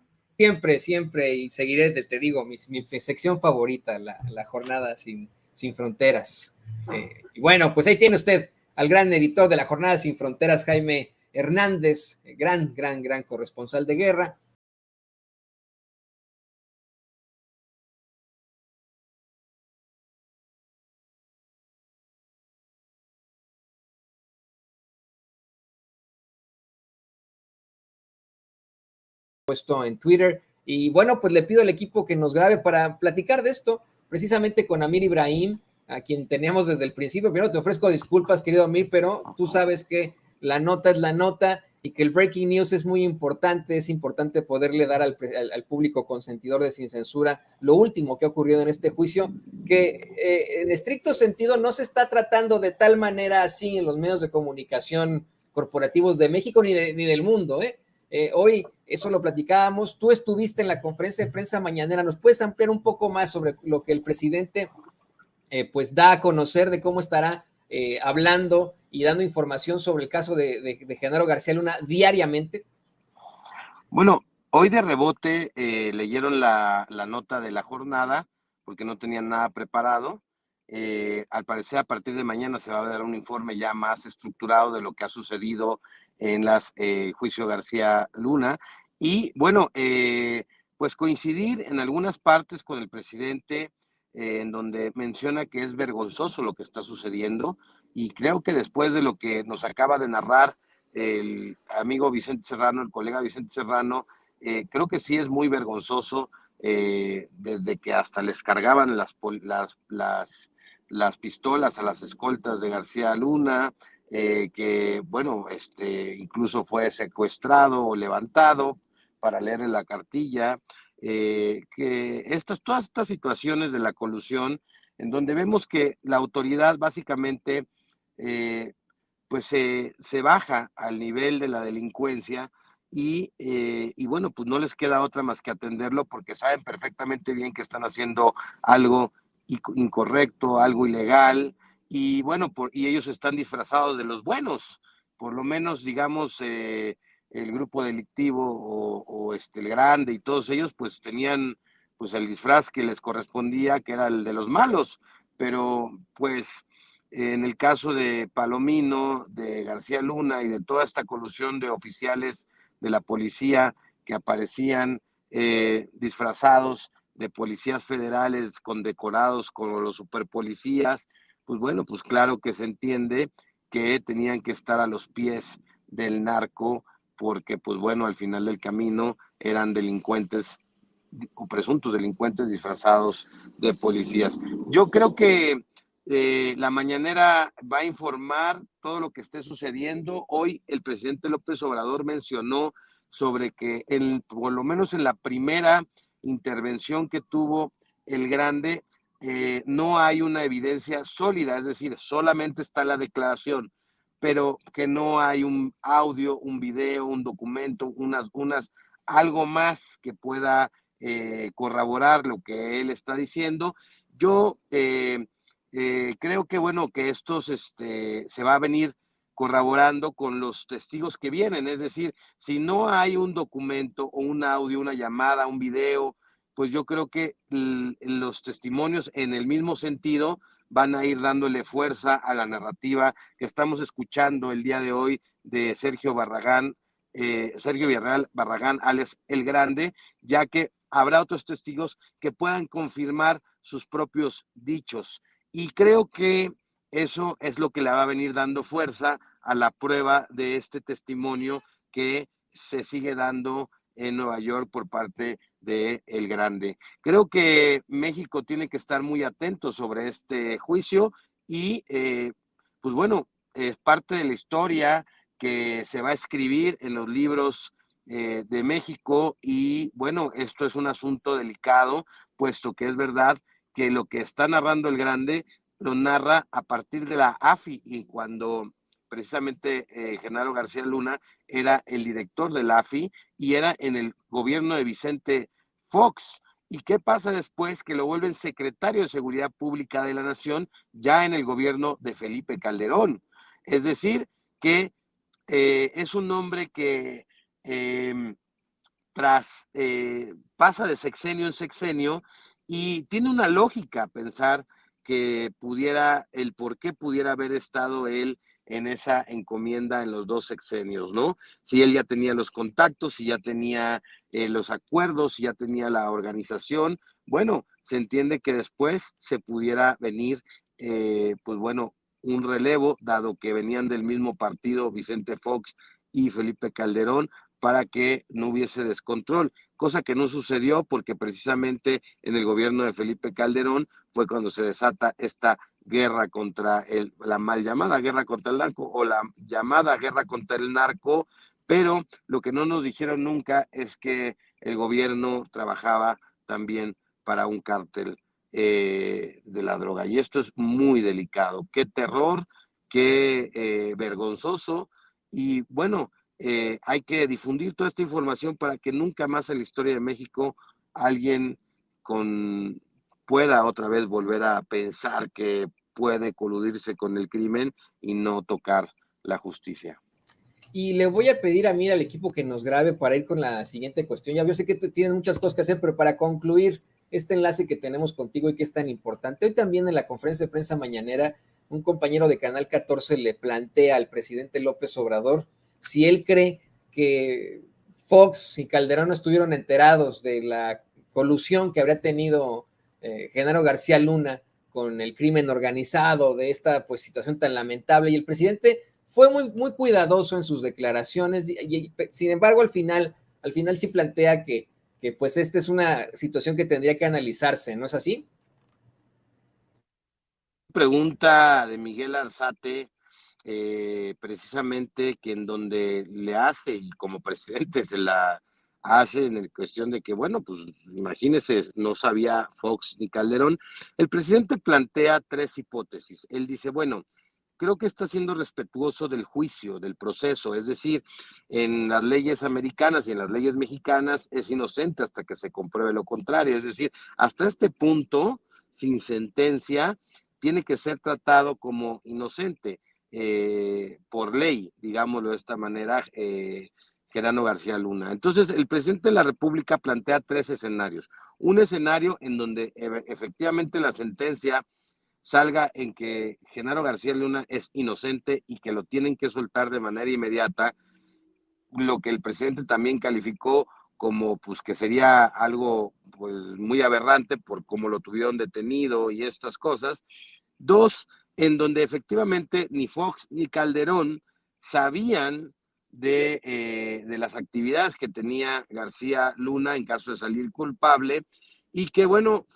Siempre, y seguiré, te digo, mi sección favorita, la Jornada Sin Fronteras. Y bueno, pues ahí tiene usted al gran editor de La Jornada Sin Fronteras, Jaime Hernández, gran corresponsal de guerra. Puesto en Twitter, y bueno, pues le pido al equipo que nos grabe para platicar de esto, precisamente con Amir Ibrahim, a quien teníamos desde el principio. Primero te ofrezco disculpas, querido Amir, pero tú sabes que la nota es la nota y que el breaking news es muy importante, es importante poderle dar al público consentidor de Sin Censura lo último que ha ocurrido en este juicio, que en estricto sentido no se está tratando de tal manera así en los medios de comunicación corporativos de México ni del mundo, ¿eh? Hoy eso lo platicábamos, tú estuviste en la conferencia de prensa mañanera, ¿nos puedes ampliar un poco más sobre lo que el presidente pues da a conocer de cómo estará hablando y dando información sobre el caso de Genaro García Luna diariamente? Bueno, hoy de rebote leyeron la nota de La Jornada porque no tenían nada preparado. Al parecer a partir de mañana se va a dar un informe ya más estructurado de lo que ha sucedido en el juicio García Luna. Y bueno, pues coincidir en algunas partes con el presidente en donde menciona que es vergonzoso lo que está sucediendo, y creo que después de lo que nos acaba de narrar el amigo Vicente Serrano, el colega Vicente Serrano, creo que sí es muy vergonzoso, desde que hasta les cargaban las pistolas a las escoltas de García Luna, que bueno, incluso fue secuestrado o levantado para leerle la cartilla, que todas estas situaciones de la colusión, en donde vemos que la autoridad básicamente pues se baja al nivel de la delincuencia y bueno, pues no les queda otra más que atenderlo, porque saben perfectamente bien que están haciendo algo incorrecto, algo ilegal, y bueno, y ellos están disfrazados de los buenos, por lo menos digamos el grupo delictivo o el grande y todos ellos pues tenían pues el disfraz que les correspondía, que era el de los malos, pero pues en el caso de Palomino, de García Luna y de toda esta colusión de oficiales de la policía que aparecían disfrazados de policías federales condecorados como los superpolicías, pues bueno, pues claro que se entiende que tenían que estar a los pies del narco, porque pues bueno, al final del camino eran delincuentes o presuntos delincuentes disfrazados de policías. Yo creo que la mañanera va a informar todo lo que esté sucediendo. Hoy el presidente López Obrador mencionó sobre que por lo menos en la primera intervención que tuvo el Grande, no hay una evidencia sólida, es decir, solamente está la declaración, pero que no hay un audio, un video, un documento, algo más que pueda corroborar lo que él está diciendo. Yo creo que bueno, que estos se va a venir corroborando con los testigos que vienen, es decir, si no hay un documento o un audio, una llamada, un video, pues yo creo que los testimonios en el mismo sentido van a ir dándole fuerza a la narrativa que estamos escuchando el día de hoy de Sergio Villarreal Barragán, alias El Grande, ya que habrá otros testigos que puedan confirmar sus propios dichos. Y creo que eso es lo que le va a venir dando fuerza a la prueba de este testimonio que se sigue dando en Nueva York por parte de El Grande. Creo que México tiene que estar muy atento sobre este juicio y, pues bueno, es parte de la historia que se va a escribir en los libros de México y, bueno, esto es un asunto delicado, puesto que es verdad que lo que está narrando El Grande lo narra a partir de la AFI y cuando precisamente Genaro García Luna era el director de la AFI y era en el gobierno de Vicente Fox. ¿Y qué pasa después? Que lo vuelven secretario de Seguridad Pública de la Nación ya en el gobierno de Felipe Calderón. Es decir, que es un hombre que pasa de sexenio en sexenio y tiene una lógica pensar que el por qué pudiera haber estado él en esa encomienda en los 2 sexenios, ¿no? Si él ya tenía los contactos, si ya tenía los acuerdos, si ya tenía la organización, bueno, se entiende que después se pudiera venir, pues bueno, un relevo, dado que venían del mismo partido Vicente Fox y Felipe Calderón, para que no hubiese descontrol, cosa que no sucedió porque precisamente en el gobierno de Felipe Calderón fue cuando se desata esta guerra contra la mal llamada guerra contra el narco o la llamada guerra contra el narco, pero lo que no nos dijeron nunca es que el gobierno trabajaba también para un cártel de la droga. Y esto es muy delicado. Qué terror, qué vergonzoso. Y bueno, hay que difundir toda esta información para que nunca más en la historia de México alguien pueda otra vez volver a pensar que puede coludirse con el crimen y no tocar la justicia. Y le voy a pedir a mí al equipo que nos grabe para ir con la siguiente cuestión. Ya yo sé que tú tienes muchas cosas que hacer, pero para concluir este enlace que tenemos contigo y que es tan importante, hoy también en la conferencia de prensa mañanera, un compañero de Canal 14 le plantea al presidente López Obrador si él cree que Fox y Calderón no estuvieron enterados de la colusión que habría tenido Genaro García Luna con el crimen organizado, de esta pues situación tan lamentable, y el presidente fue muy, muy cuidadoso en sus declaraciones, y sin embargo al final sí plantea que pues esta es una situación que tendría que analizarse, ¿no es así? Pregunta de Miguel Arzate, precisamente que en donde le hace, y como presidente se la hace en cuestión de que, bueno, pues imagínese, no sabía Fox ni Calderón. El presidente plantea 3 hipótesis. Él dice, bueno, creo que está siendo respetuoso del juicio, del proceso, es decir, en las leyes americanas y en las leyes mexicanas es inocente hasta que se compruebe lo contrario, es decir, hasta este punto, sin sentencia, tiene que ser tratado como inocente por ley, digámoslo de esta manera, Genaro García Luna. Entonces, el presidente de la República plantea 3 escenarios. Un escenario en donde efectivamente la sentencia salga en que Genaro García Luna es inocente y que lo tienen que soltar de manera inmediata, lo que el presidente también calificó como pues que sería algo pues muy aberrante por cómo lo tuvieron detenido y estas cosas. 2, en donde efectivamente ni Fox ni Calderón sabían de las actividades que tenía García Luna en caso de salir culpable, y que bueno,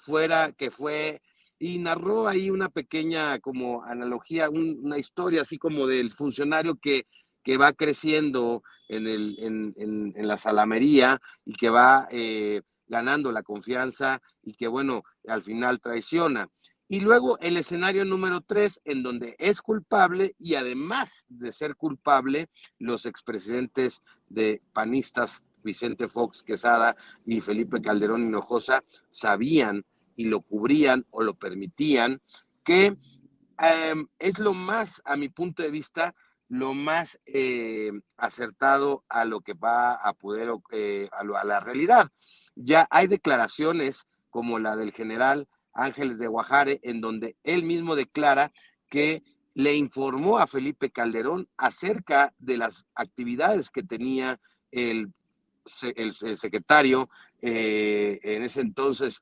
y narró ahí una pequeña como analogía, una historia así como del funcionario que va creciendo en la salamería y que va ganando la confianza y que bueno, al final traiciona. Y luego el escenario número 3, en donde es culpable y además de ser culpable, los expresidentes de panistas, Vicente Fox Quesada y Felipe Calderón Hinojosa, sabían y lo cubrían o lo permitían, que es lo más, a mi punto de vista, lo más acertado a lo que va a poder, a la realidad. Ya hay declaraciones como la del general Ángeles de Guajaré, en donde él mismo declara que le informó a Felipe Calderón acerca de las actividades que tenía el secretario en ese entonces,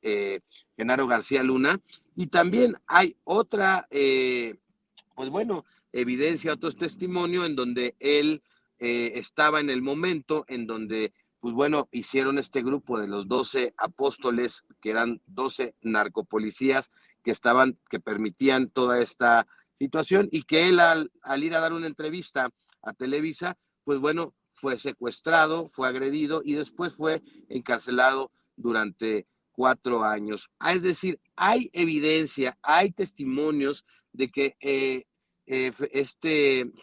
Genaro García Luna, y también hay otra, pues bueno, evidencia, otros testimonios en donde él estaba en el momento en donde, pues bueno, hicieron este grupo de los 12 apóstoles, que eran 12 narcopolicías que permitían toda esta situación, y que él al ir a dar una entrevista a Televisa, pues bueno, fue secuestrado, fue agredido y después fue encarcelado durante 4 años. Es decir, hay evidencia, hay testimonios de que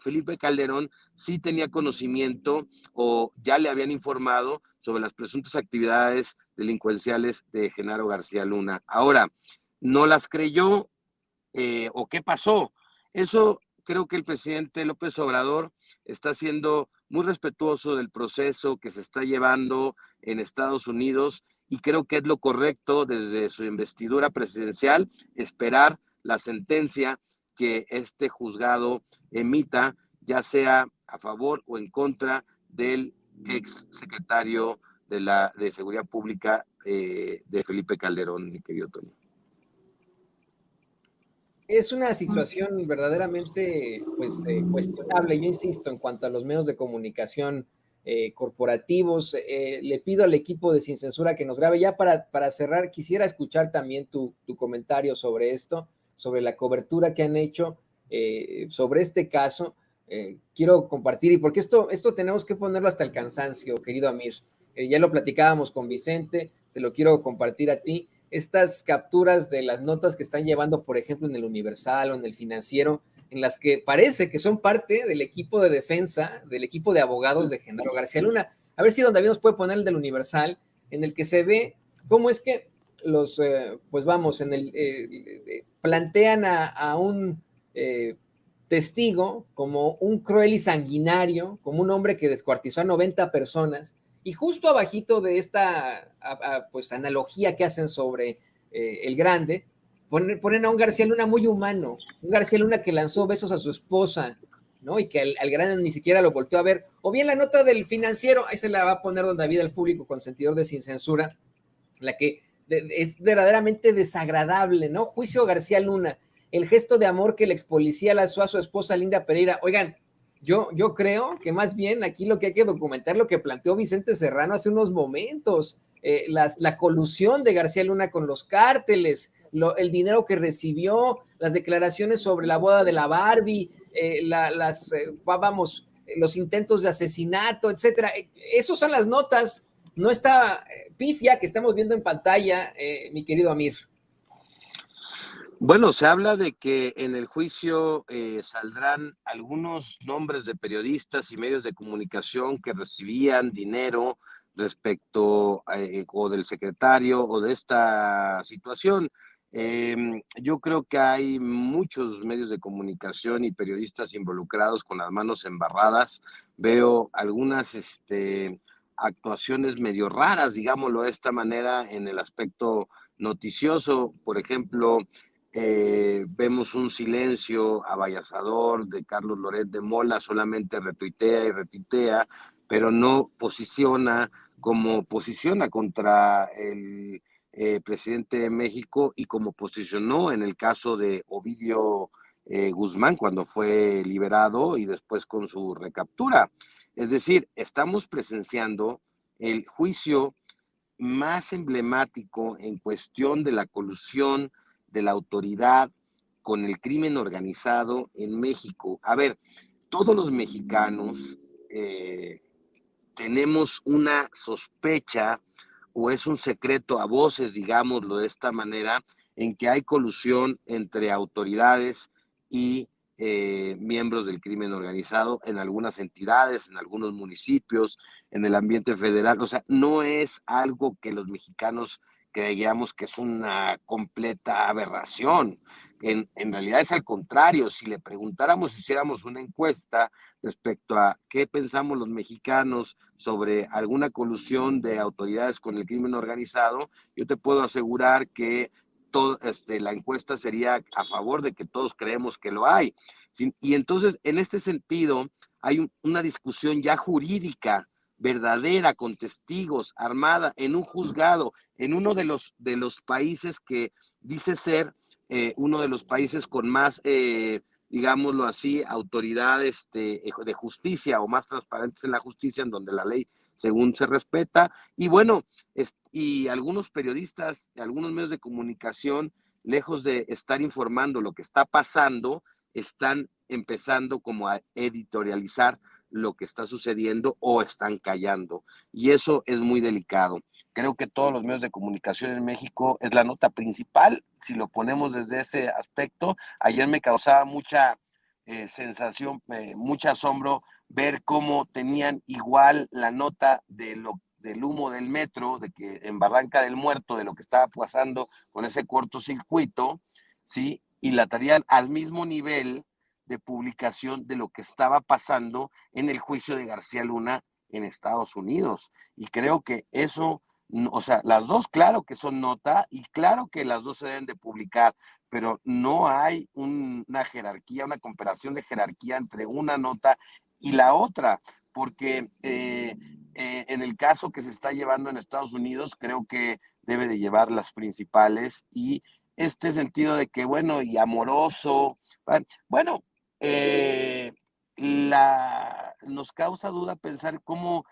Felipe Calderón sí tenía conocimiento o ya le habían informado sobre las presuntas actividades delincuenciales de Genaro García Luna. Ahora, ¿no las creyó o qué pasó? Eso creo que el presidente López Obrador está siendo muy respetuoso del proceso que se está llevando en Estados Unidos, y creo que es lo correcto desde su investidura presidencial esperar la sentencia que este juzgado emita, ya sea a favor o en contra del ex secretario de Seguridad Pública de Felipe Calderón, mi querido Toño. Es una situación verdaderamente pues, cuestionable, yo insisto, en cuanto a los medios de comunicación corporativos. Le pido al equipo de Sin Censura que nos grabe. Ya para cerrar, quisiera escuchar también tu comentario sobre esto, sobre la cobertura que han hecho sobre este caso. Quiero compartir, y porque esto tenemos que ponerlo hasta el cansancio, querido Amir. Ya lo platicábamos con Vicente, te lo quiero compartir a ti. Estas capturas de las notas que están llevando, por ejemplo, en el Universal o en el Financiero, en las que parece que son parte del equipo de defensa, del equipo de abogados de Genaro García Luna. A ver si don David nos puede poner el del Universal, en el que se ve cómo es que los, pues vamos, plantean a un testigo como un cruel y sanguinario, como un hombre que descuartizó a 90 personas, y justo abajito de esta pues analogía que hacen sobre el Grande, ponen a un García Luna muy humano, un García Luna que lanzó besos a su esposa, ¿no? Y que al Grande ni siquiera lo volteó a ver. O bien la nota del Financiero, ahí se la va a poner don David al público consentidor de Sin Censura, la que es verdaderamente desagradable, ¿no? Juicio García Luna, el gesto de amor que el ex policía lanzó a su esposa Linda Pereira. Oigan, yo creo que más bien aquí lo que hay que documentar lo que planteó Vicente Serrano hace unos momentos, la colusión de García Luna con los cárteles, el dinero que recibió, las declaraciones sobre la boda de la Barbie, los intentos de asesinato, etcétera. Esas son las notas, no esta pifia que estamos viendo en pantalla, mi querido Amir. Bueno, se habla de que en el juicio saldrán algunos nombres de periodistas y medios de comunicación que recibían dinero respecto o del secretario o de esta situación. Yo creo que hay muchos medios de comunicación y periodistas involucrados con las manos embarradas. Veo algunas actuaciones medio raras, digámoslo de esta manera, en el aspecto noticioso. Por ejemplo, vemos un silencio avasallador de Carlos Loret de Mola, solamente retuitea y retuitea, pero no posiciona como posiciona contra el presidente de México y como posicionó en el caso de Ovidio Guzmán cuando fue liberado y después con su recaptura. Es decir, estamos presenciando el juicio más emblemático en cuestión de la colusión de la autoridad con el crimen organizado en México. A ver, todos los mexicanos tenemos una sospecha, o es un secreto a voces, digámoslo de esta manera, en que hay colusión entre autoridades y miembros del crimen organizado en algunas entidades, en algunos municipios, en el ambiente federal. O sea, no es algo que los mexicanos creíamos que es una completa aberración. En realidad es al contrario. Si le preguntáramos, hiciéramos una encuesta respecto a qué pensamos los mexicanos sobre alguna colusión de autoridades con el crimen organizado, yo te puedo asegurar que la encuesta sería a favor de que todos creemos que lo hay. Y entonces, en este sentido, hay una discusión ya jurídica, verdadera, con testigos, armada, en un juzgado, en uno de los países que dice ser uno de los países con más, digámoslo así, autoridades de justicia o más transparentes en la justicia, en donde la ley según se respeta. Y bueno, y algunos periodistas, algunos medios de comunicación, lejos de estar informando lo que está pasando, están empezando como a editorializar lo que está sucediendo o están callando. Y eso es muy delicado. Creo que todos los medios de comunicación en México es la nota principal, si lo ponemos desde ese aspecto. Ayer me causaba mucha sensación, mucho asombro ver cómo tenían igual la nota del humo del metro, de que en Barranca del Muerto, de lo que estaba pasando con ese cortocircuito, ¿sí? Y la traían al mismo nivel de publicación de lo que estaba pasando en el juicio de García Luna en Estados Unidos. Y creo que eso, o sea, las dos claro que son nota y claro que las dos se deben de publicar, pero no hay una jerarquía, una comparación de jerarquía entre una nota y la otra, porque en el caso que se está llevando en Estados Unidos, creo que debe de llevar las principales, y este sentido de que, bueno, y amoroso, bueno, nos causa duda pensar ¿por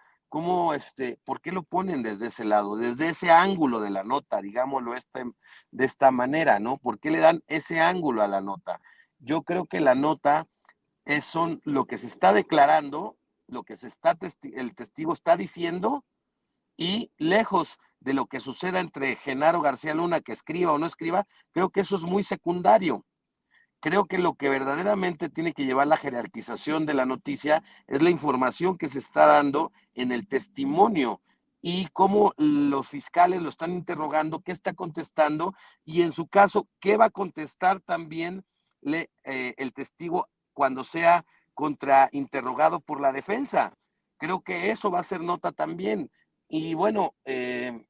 qué lo ponen desde ese lado, desde ese ángulo de la nota, digámoslo de esta manera, ¿no? ¿Por qué le dan ese ángulo a la nota? Yo creo que la nota son lo que se está declarando, lo que el testigo está diciendo, y lejos de lo que suceda entre Genaro García Luna, que escriba o no escriba, creo que eso es muy secundario. Creo que lo que verdaderamente tiene que llevar la jerarquización de la noticia es la información que se está dando en el testimonio y cómo los fiscales lo están interrogando, qué está contestando, y en su caso, qué va a contestar también el testigo cuando sea contrainterrogado por la defensa. Creo que eso va a ser nota también. Y bueno,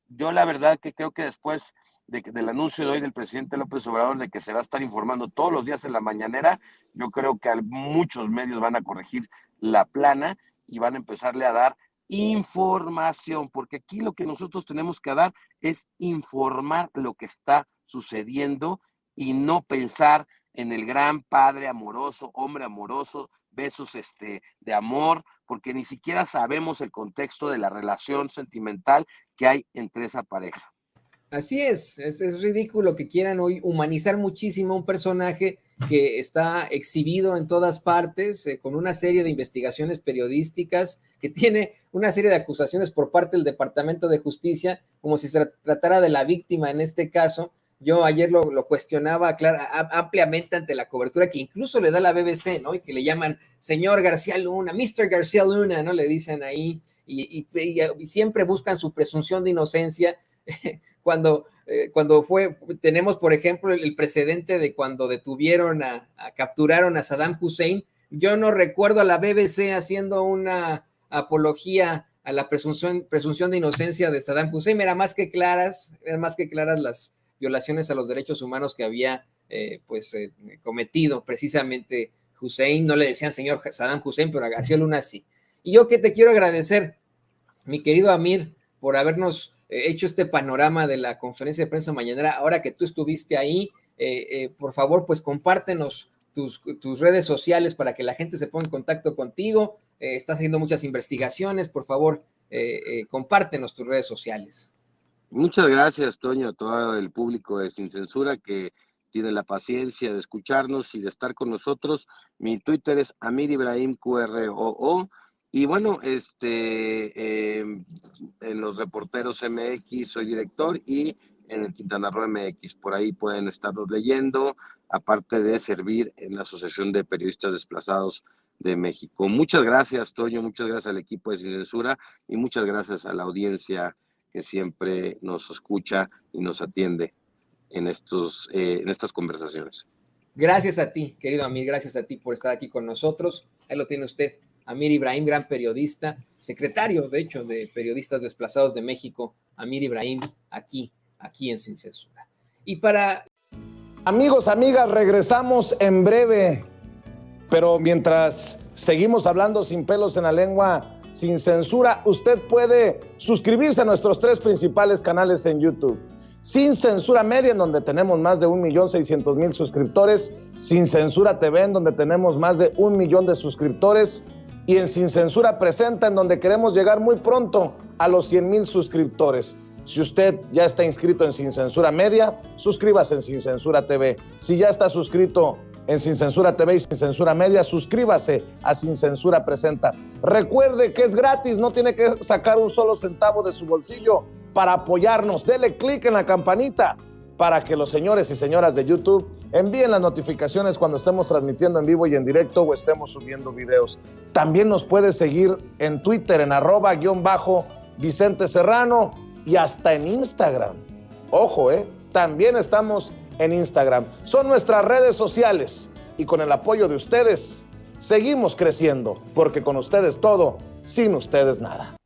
yo la verdad que creo que después del anuncio de hoy del presidente López Obrador de que se va a estar informando todos los días en la mañanera, yo creo que muchos medios van a corregir la plana y van a empezarle a dar información, porque aquí lo que nosotros tenemos que dar es informar lo que está sucediendo y no pensar en el gran padre amoroso, hombre amoroso, besos de amor, porque ni siquiera sabemos el contexto de la relación sentimental que hay entre esa pareja. Así es ridículo que quieran hoy humanizar muchísimo a un personaje que está exhibido en todas partes, con una serie de investigaciones periodísticas, que tiene una serie de acusaciones por parte del Departamento de Justicia, como si se tratara de la víctima en este caso. Yo ayer lo cuestionaba ampliamente ante la cobertura que incluso le da la BBC, ¿no? Y que le llaman señor García Luna, Mr. García Luna, ¿no? Le dicen ahí, y siempre buscan su presunción de inocencia. Cuando tenemos, por ejemplo, el precedente de cuando capturaron a Saddam Hussein, yo no recuerdo a la BBC haciendo una apología a la presunción de inocencia de Saddam Hussein. Eran más que claras las violaciones a los derechos humanos que había cometido precisamente Hussein. No le decían señor Saddam Hussein, pero a García Luna sí. Y yo que te quiero agradecer, mi querido Amir, por habernos hecho este panorama de la conferencia de prensa mañanera. Ahora que tú estuviste ahí, por favor, pues compártenos tus redes sociales para que la gente se ponga en contacto contigo. estás haciendo muchas investigaciones, por favor, compártenos tus redes sociales. Muchas gracias, Toño, a todo el público de Sin Censura que tiene la paciencia de escucharnos y de estar con nosotros. Mi Twitter es Amir Ibrahim QROO. Y bueno, en los Reporteros MX soy director y en el Quintana Roo MX. Por ahí pueden estarlos leyendo, aparte de servir en la Asociación de Periodistas Desplazados de México. Muchas gracias, Toño, muchas gracias al equipo de Sin Censura y muchas gracias a la audiencia que siempre nos escucha y nos atiende en estas conversaciones. Gracias a ti, querido Amir, gracias a ti por estar aquí con nosotros. Ahí lo tiene usted, Amir Ibrahim, gran periodista, secretario, de hecho, de Periodistas Desplazados de México, Amir Ibrahim, aquí en Sin Censura. Y para... Amigos, amigas, regresamos en breve, pero mientras seguimos hablando sin pelos en la lengua, sin censura, usted puede suscribirse a nuestros 3 principales canales en YouTube. Sin Censura Media, en donde tenemos más de 1.600.000 suscriptores, Sin Censura TV, en donde tenemos más de 1 millón de suscriptores, y en Sin Censura Presenta, en donde queremos llegar muy pronto a los 100,000 suscriptores. Si usted ya está inscrito en Sin Censura Media, suscríbase en Sin Censura TV. Si ya está suscrito en Sin Censura TV y Sin Censura Media, suscríbase a Sin Censura Presenta. Recuerde que es gratis, no tiene que sacar un solo centavo de su bolsillo para apoyarnos. Dele clic en la campanita para que los señores y señoras de YouTube envíen las notificaciones cuando estemos transmitiendo en vivo y en directo o estemos subiendo videos. También nos puede seguir en Twitter en @Vicente Serrano y hasta en Instagram. Ojo, también estamos en Instagram. Son nuestras redes sociales y con el apoyo de ustedes seguimos creciendo, porque con ustedes todo, sin ustedes nada.